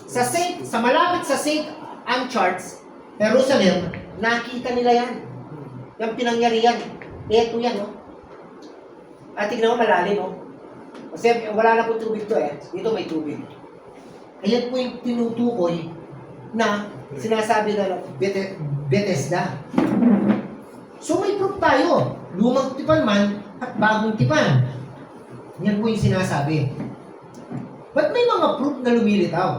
sa malapit sa St. Anne Church, Jerusalem, nakita nila yan. Yung pinangyarihan. Ito yan, no? At tignan mo malalim, no? Kasi wala na po tubig to eh. Dito may tubig. Ayan po yung tinutukoy na sinasabi na Bethesda. So may proof tayo. Lumang tipan man at bagong tipan. Yan po yung sinasabi. Ba't may mga proof na lumilitaw?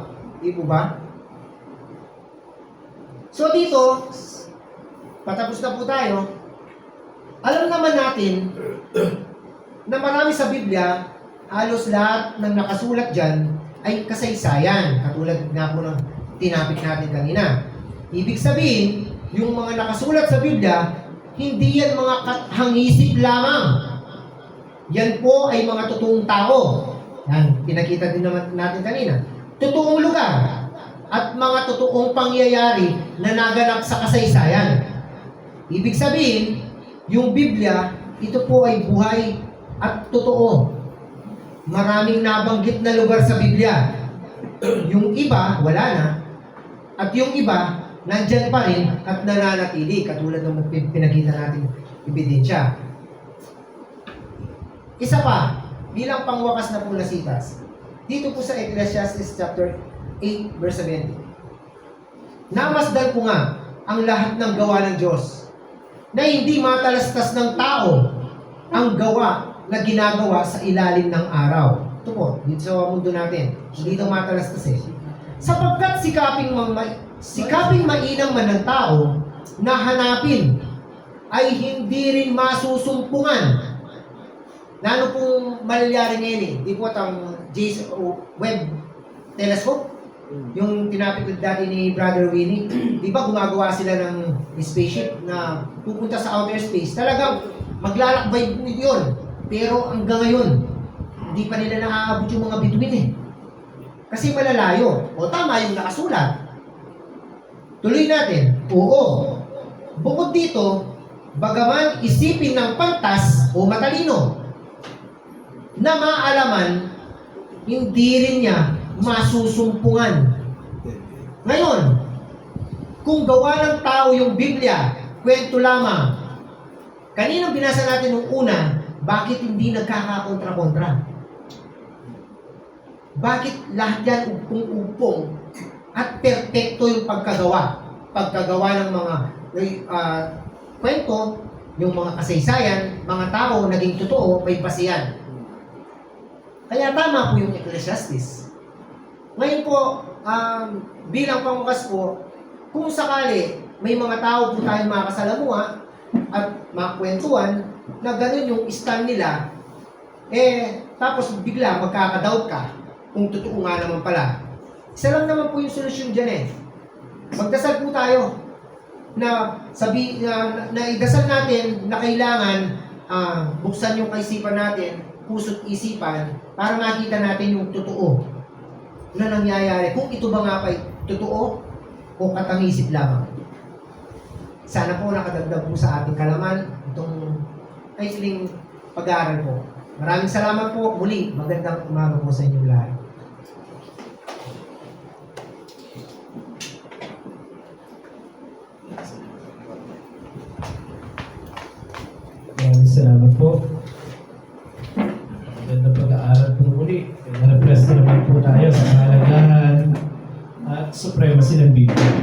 Di po ba? So dito, patapos na po tayo. Alam naman natin na marami sa Biblia, halos lahat ng nakasulat dyan ay kasaysayan. Katulad nga po ng tinapik natin kanina. Ibig sabihin, yung mga nakasulat sa Biblia, hindi yan mga hangisip lamang. Yan po ay mga totoong tao. Yan, pinakita din naman natin kanina. Totoong lugar at mga totoong pangyayari na naganap sa kasaysayan. Ibig sabihin, yung Biblia, ito po ay buhay at totoo. Maraming nabanggit na lugar sa Biblia. Yung iba, wala na. At yung iba, nandyan pa rin at nananatili. Katulad ng pinakita natin ebidensya. Isa pa, bilang pangwakas na po na sitas. Dito po sa Ecclesiastes chapter 8, verse 70. Namasdan ko nga ang lahat ng gawa ng Diyos na hindi matalastas ng tao ang gawa na ginagawa sa ilalim ng araw. Ito po, dito sa mundo natin. Hindi ito matalastas eh. Sapagkat sikaping mainang man ng tao na hanapin ay hindi rin masusumpungan. Lalo pong malalyari ngayon eh. Di po ang Webb telescope, yung tinapik dati ni Brother Winnie, di ba gumagawa sila ng spaceship na pupunta sa outer space. Talagang maglalakbay po yun. Pero hanggang ngayon, hindi pa nila naaabot yung mga bituin eh. Kasi malalayo. O tama yung nakasulat. Tuloy natin. Oo. Bukod dito, bagaman isipin ng pantas o matalino, na maalaman, hindi rin niya masusumpungan. Ngayon, kung gawa ng tao yung Biblia, kwento lamang, kaninang binasa natin nung una, bakit hindi nagkakakontra-kontra? Bakit lahat yan upong-upong at perpekto yung pagkagawa? Pagkagawa ng mga kwento, yung mga kasaysayan, mga tao naging totoo, may pasiyan. Kaya tama po yung Ecclesiastes. Ngayon po, bilang pangwakas po, kung sakali may mga tao po tayong makakasalamuha at makakwentuhan na ganun yung stand nila, tapos bigla magkakadoubt ka kung totoo nga naman pala. Isa lang naman po yung solusyon dyan eh. Magdasal po tayo na idasal natin na kailangan buksan yung kaisipan natin, puso't isipan, para makita natin yung totoo na nangyayari. Kung ito ba nga pa'y totoo o katangisip lamang. Sana po nakadagdag po sa ating kalaman itong kaisiling pag-aaral po. Maraming salamat po. Muli, magandang umaga po sa inyong lahat. Maraming salamat po. Maganda pag-aaral po muli. Na-press na naman po tayo sa kahalagahan at supremacy ng Biblia.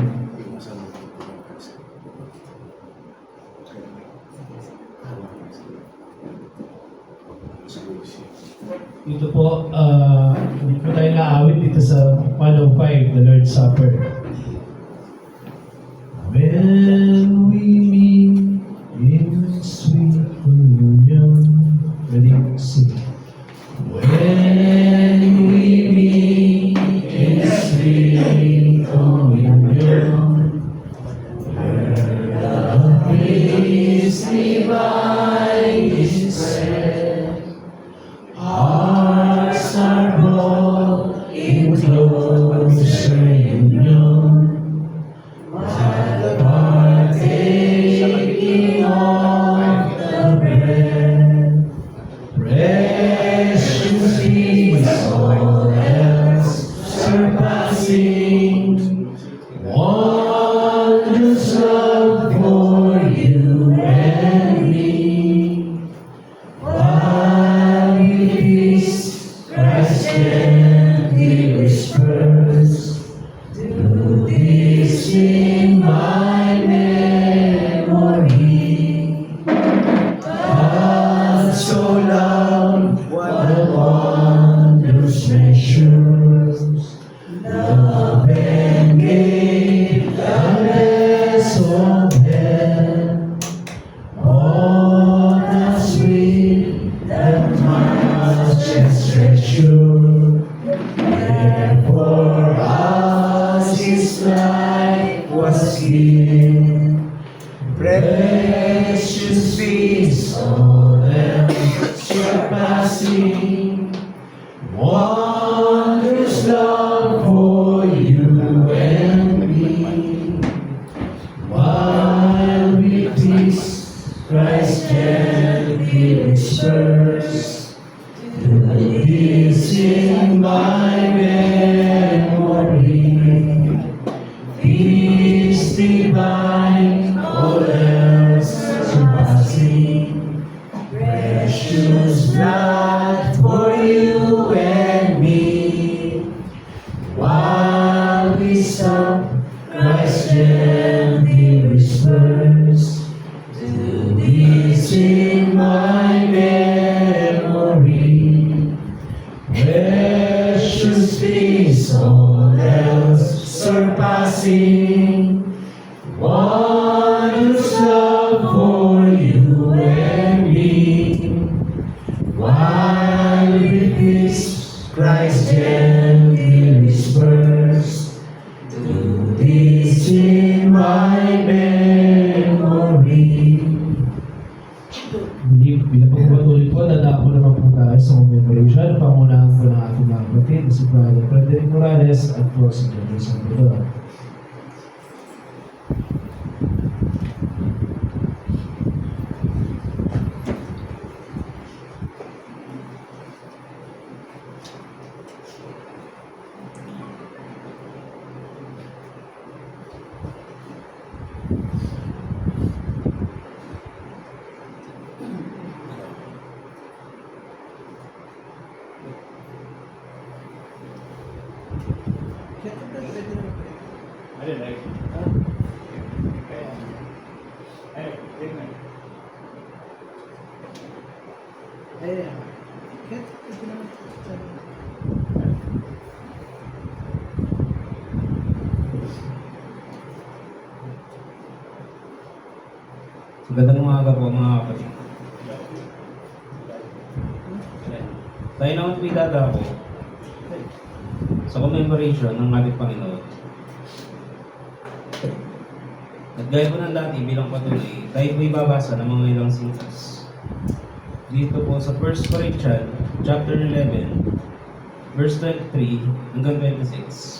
Dito po, hindi po tayo naawit dito sa 105, the Lord's Supper. When we meet in sweet communion, ready to sing. When we meet in sweet communion, where the peace divine is spread, hearts are brought in closer union, by the partaking of the bread. Precious peace, all else surpassing, wondrous love for you and me. While we feast, Christ gently whispers, stop, Christ gently whispers, "Do this in my memory." Precious peace, all else surpassing, wondrous love for you and me. While we peace, Christ gently whispers, "Do this in my memory." Pinapagpatuloy po, dadako naman po tayo sa commemoration. Pangunahan po ng ating mga kapatid, si Brother Frederick Morales at po si Brother Salvador. Ayan. Magandang umaga po mga kapatid. Tayo naman po idadako sa commemoration ng ating Panginoon. At gaya po ng dati bilang patuloy, tayo po ibabasa ng mga ilang sintas. Dito po sa 1 Corinthians chapter 11, verse 23 hanggang 26.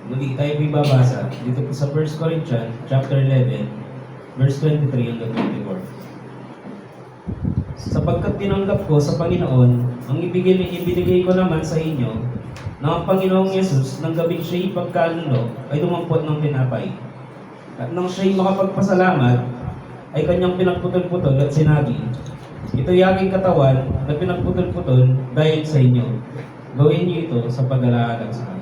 Muli tayo po ibabasa dito po sa 1 Corinthians chapter 11, verse 23 hanggang 24. Sapagkat tinanggap ko sa Panginoon ang ibinigay ko naman sa inyo na ang Panginoong Yesus nang gabing siya'y pagkalunok ay dumampot ng tinapay. At nang siya'y makapagpasalamat ay kanyang pinagputol-putol at sinabi, "Ito'y aking katawan na pinagputol-putol dahil sa inyo. Gawin niyo ito sa pag-alaalang sa akin."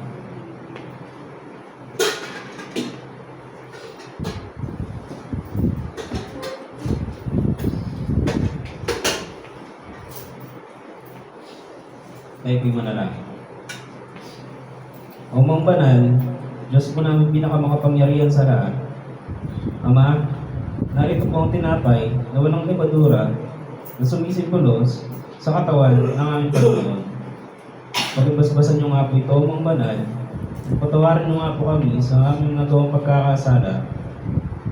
Tayo po'y manalangin. O Amang Banal, Diyos po namin pinakamakapangyarihan sa lahat. Ama, narito po ang tinapay na walang lebadura na sumisipulos sa katawan ng aming Panginoon. Pagibasbasan niyo nga po ito, Amang Banal, patawarin niyo nga po kami sa aming nagawang pagkakasala.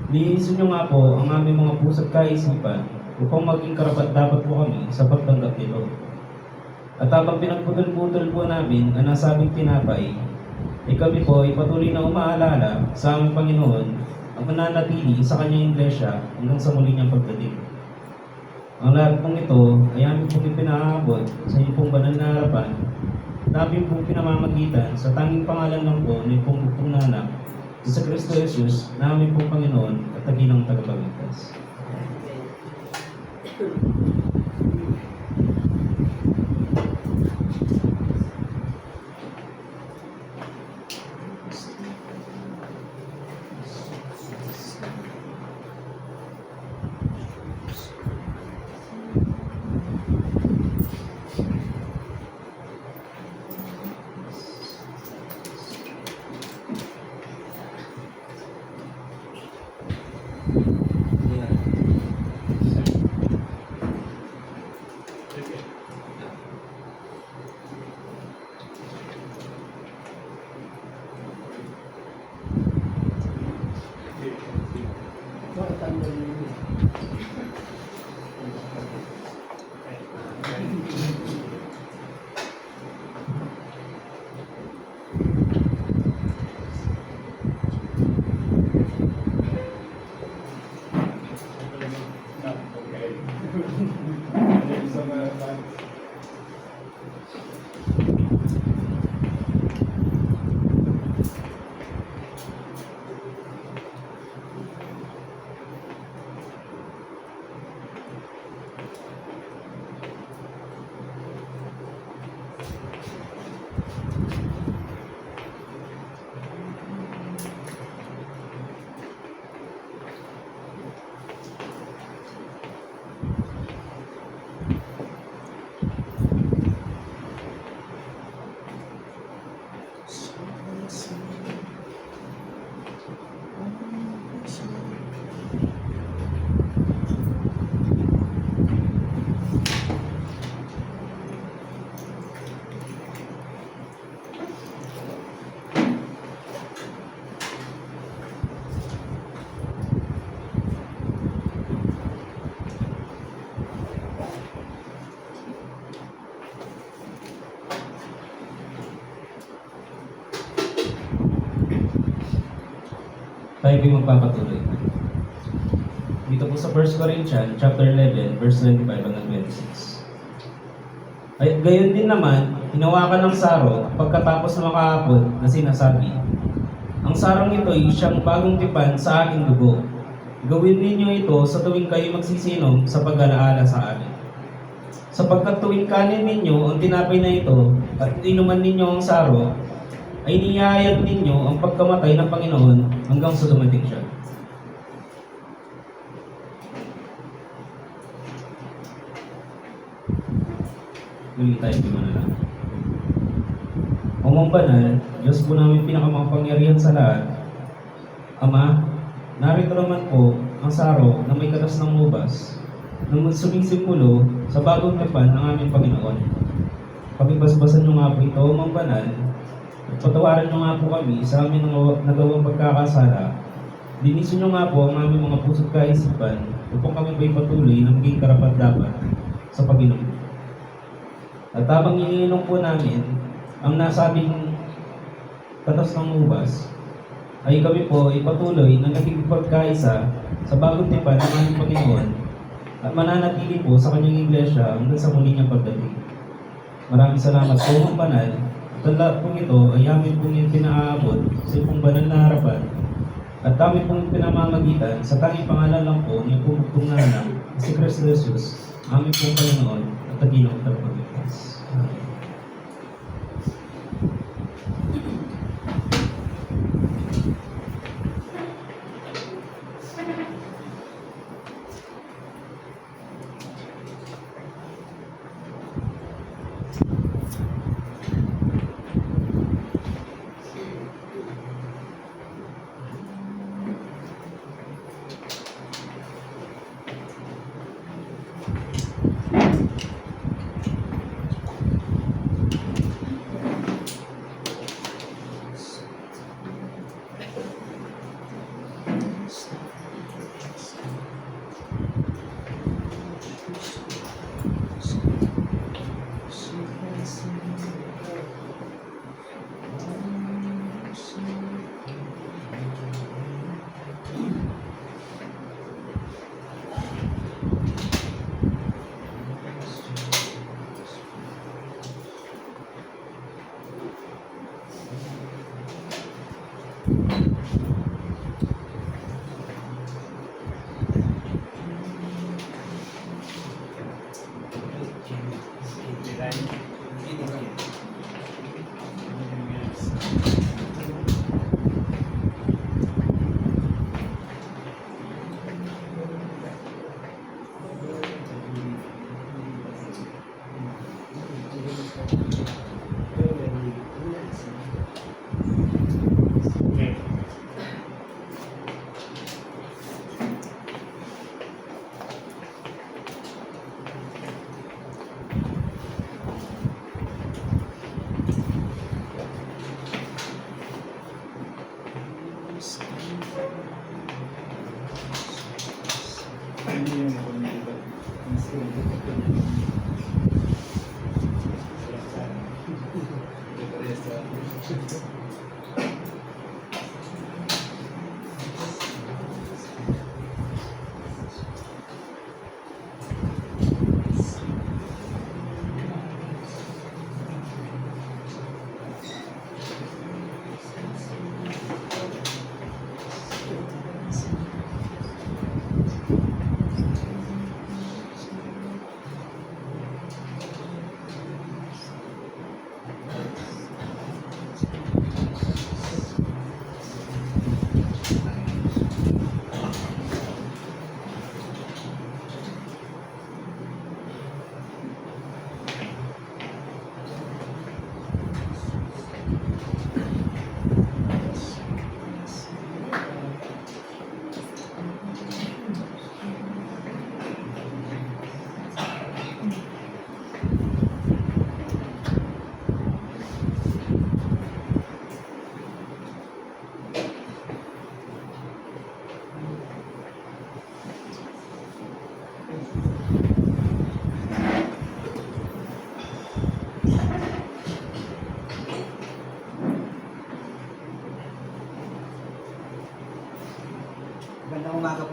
Linisin niyo nga po ang aming mga puso't kaisipan upang maging karapat-dapat po kami sa pagtanggap nito. At habang pinagputol-putol po namin ang nasabing tinapay, kami po ay patuloy na umaalala sa aming Panginoon ang mananatili sa kanyang iglesia hanggang sa muli niyang pagdating. Ang lahat pong ito ay aming pong ipinaabot sa inyong pong banal na harapan, na aming pong pinamamagitan sa tanging pangalan lang po ng pong bukong nanak, sa Kristo Jesus na aming pong Panginoon at taginang tagapagligtas. Tayo po'y magpapatuloy. Dito po sa 1 Corinthians, chapter 11, verse 25 hanggang 26. Ay, gayon din naman, hinawakan ng saro pagkatapos ng makahapon na sinasabi, ang sarong ito ay siyang bagong tipan sa aking dugo. Gawin ninyo ito sa tuwing kayo magsisinom sa pag-alaala sa akin. Sapagkat tuwing kanin ninyo ang tinapay na ito at inuman ninyo ang saro, ay niyayag ninyo ang pagkamatay ng Panginoon hanggang sa dumating siya. Muli tayo pinanalangin. Amang banal, Diyos po namin pinakamakapangyarihan sa lahat. Ama, narito naman po ang saro na may katas ng ubas na sumisimulo sa bagong tipan ng aming Panginoon. Pagibasbasan nyo nga po ito, Amang banal, at patawaran nyo nga po kami sa aming nagawang pagkakasala. Linisin nyo nga po ang aming mga puso't kaisipan upang kami ba'y patuloy na maging karapat-dapat sa Panginoon. At habang iniinom po namin ang nasabing katas ng ubas, ay kami po ay patuloy na nakikipagkaisa sa bagong tipan ng aming Panginoon at mananatili po sa kanyang iglesia hanggang sa muli niyang pagdating. Maraming salamat po, Amang banal. At ang lahat pong ito ay amin pong pinaabot sa iyong banal na harapan at kami pong pinamamagitan sa tanging pangalan lang po niya pong bugtong na anak, si Kristo Jesus, amin pong Panginoon at Taginong Tagapagligtas. Amen.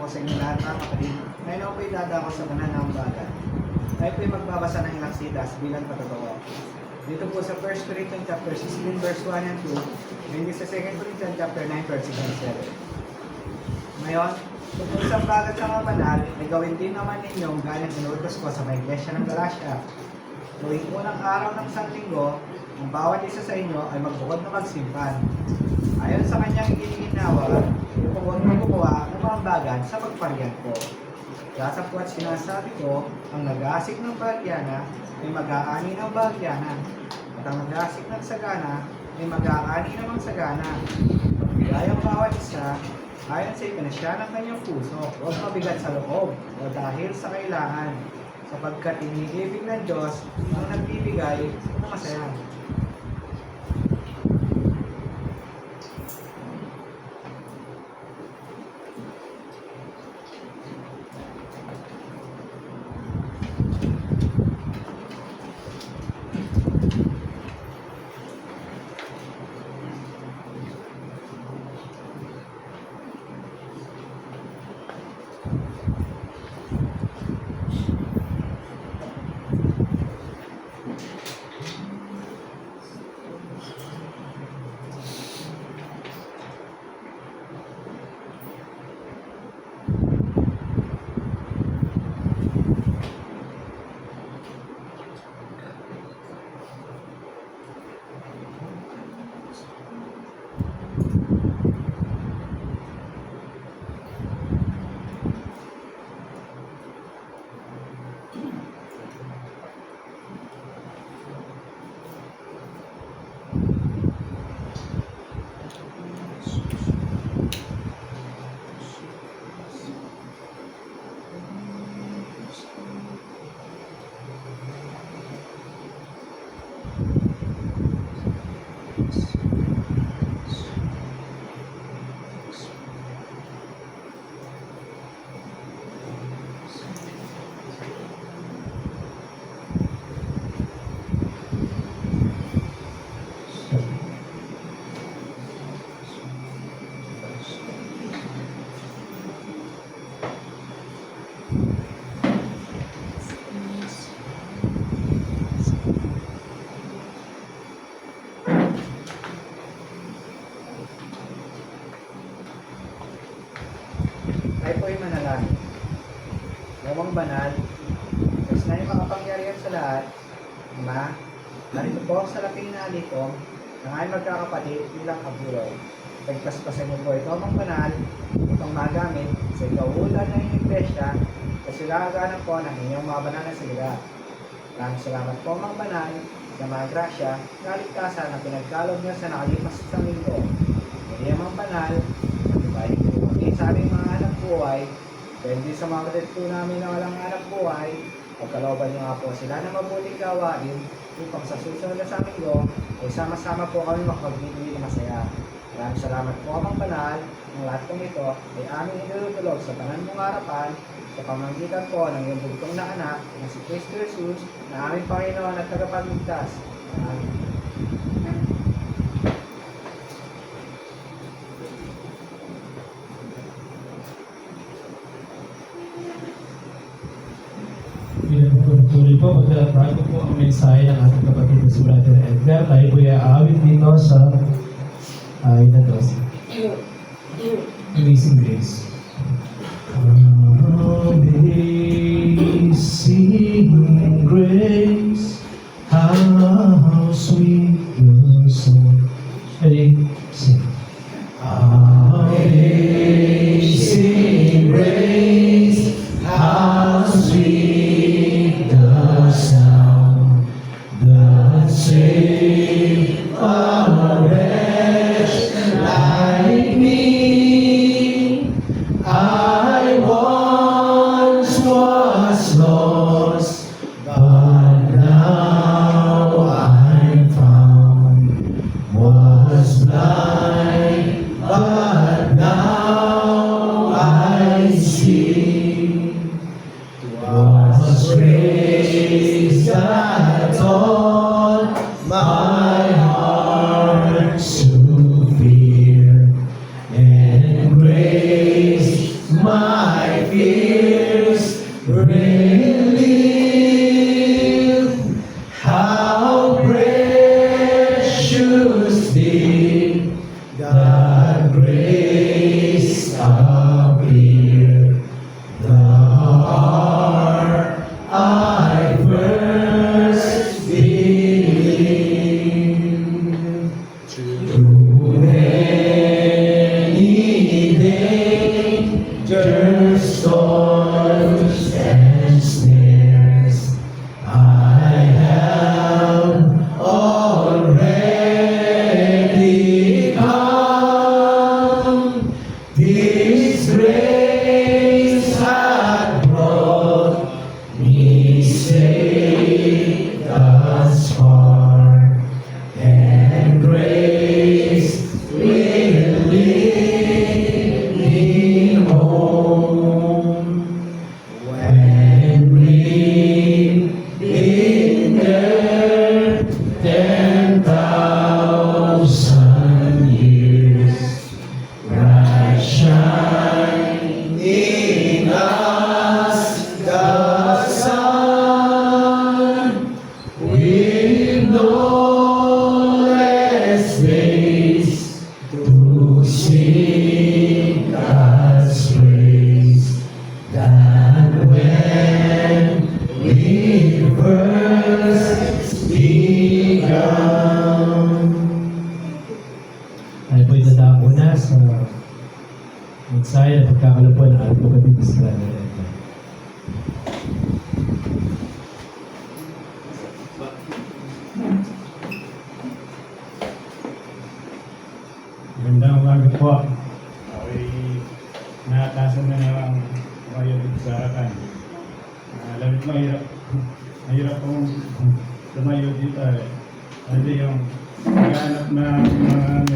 po sa inyo lahat mga kapatid. Ngayon ako po'y dadako sa banal na ambagan. Tayo po'y magbabasa ng ilang sitas bilang patotoo. Dito po sa 1 Corinthians chapter 16 verse 1 and 2, and sa 2 Corinthians chapter 9 verse 6 and 7. Ngayon, tungkol sa ambagan sa mga banal, ay gawin din naman ninyong gaya ng inuutos ko sa mga iglesia ng Galatia. Tuwing unang araw ng Sanlinggo, ang bawat isa sa inyo ay magbukod na magsimpan. Ayon sa kanyang giniginawa, huwag magkukuha ng mga ambagan sa pagparian ko. Kaya sapagkat sinasabi ko, ang nag-aasik ng bahagyana ay mag-aani ng bahagyana, at ang nag-aasik ng sagana ay mag-aani ng sagana. Pagbigay ang bawat isa, ayon sa ipanasya ng kanyang puso, huwag mabigat sa loob, o dahil sa kailangan, sapagkat iniibig ng Diyos ang nagbibigay ng masaya. Tayo po'y manalangin. Gawang banal, Diyos na yung makapangyarihan sa lahat, Ama, narito po sa laping na alikom, ng aming magkakapatid bilang kabuloy. Pagpaspasan niyo po ito ang banal, itong magamit sa ikauulan ng inyong iglesia, sa silaganan po ng inyong mga banal na salita. Maraming salamat po mga banal, sa mga grasya, kaligtasan na pinagkalog niyo sa nakalipas sa linggo. Hindi ang mga banal, matibay po kami sa aming mga anak buhay, dahil sa mga kapatid po namin na walang anak buhay, pagkalooban niyo nga po sila na mabuting gawain upang sa susunod na sa linggo ay sama-sama po kami makapagbibigay ng masaya. Maraming salamat po amang banal, ang lahat po ito ay aming inulutulog sa tanan mong harapan sa pamamagitan po ng iyong bugtong na anak na si Kristo Jesus na aming Panginoon at tagapagligtas. Amen. Pinagpatuloy po, magdalabago po ang mensahe ng ating kapatid na si Brother Edgar. Tayo po aawit dito sa Amazing Grace. Amazing Grace, how sweet the sound. Ready? Sing. Amazing Grace, how sweet the sound that saved a wretch like me. I once was lost, but now I'm found. Was blind, far, and grace will lead me home. When in earth 10,000 years, bright shining us the sun, with no less days to sing God's praise than when we first began. Tayo po'y dadako na sa mensahe na pagkakalapuan ng ating kapatid Israel. Magandang umaga po. Ako'y nakatasan na naman ngayon sa akin. Alam mo, mahirap kong tumayo dito. Kasi yung naghanap na mga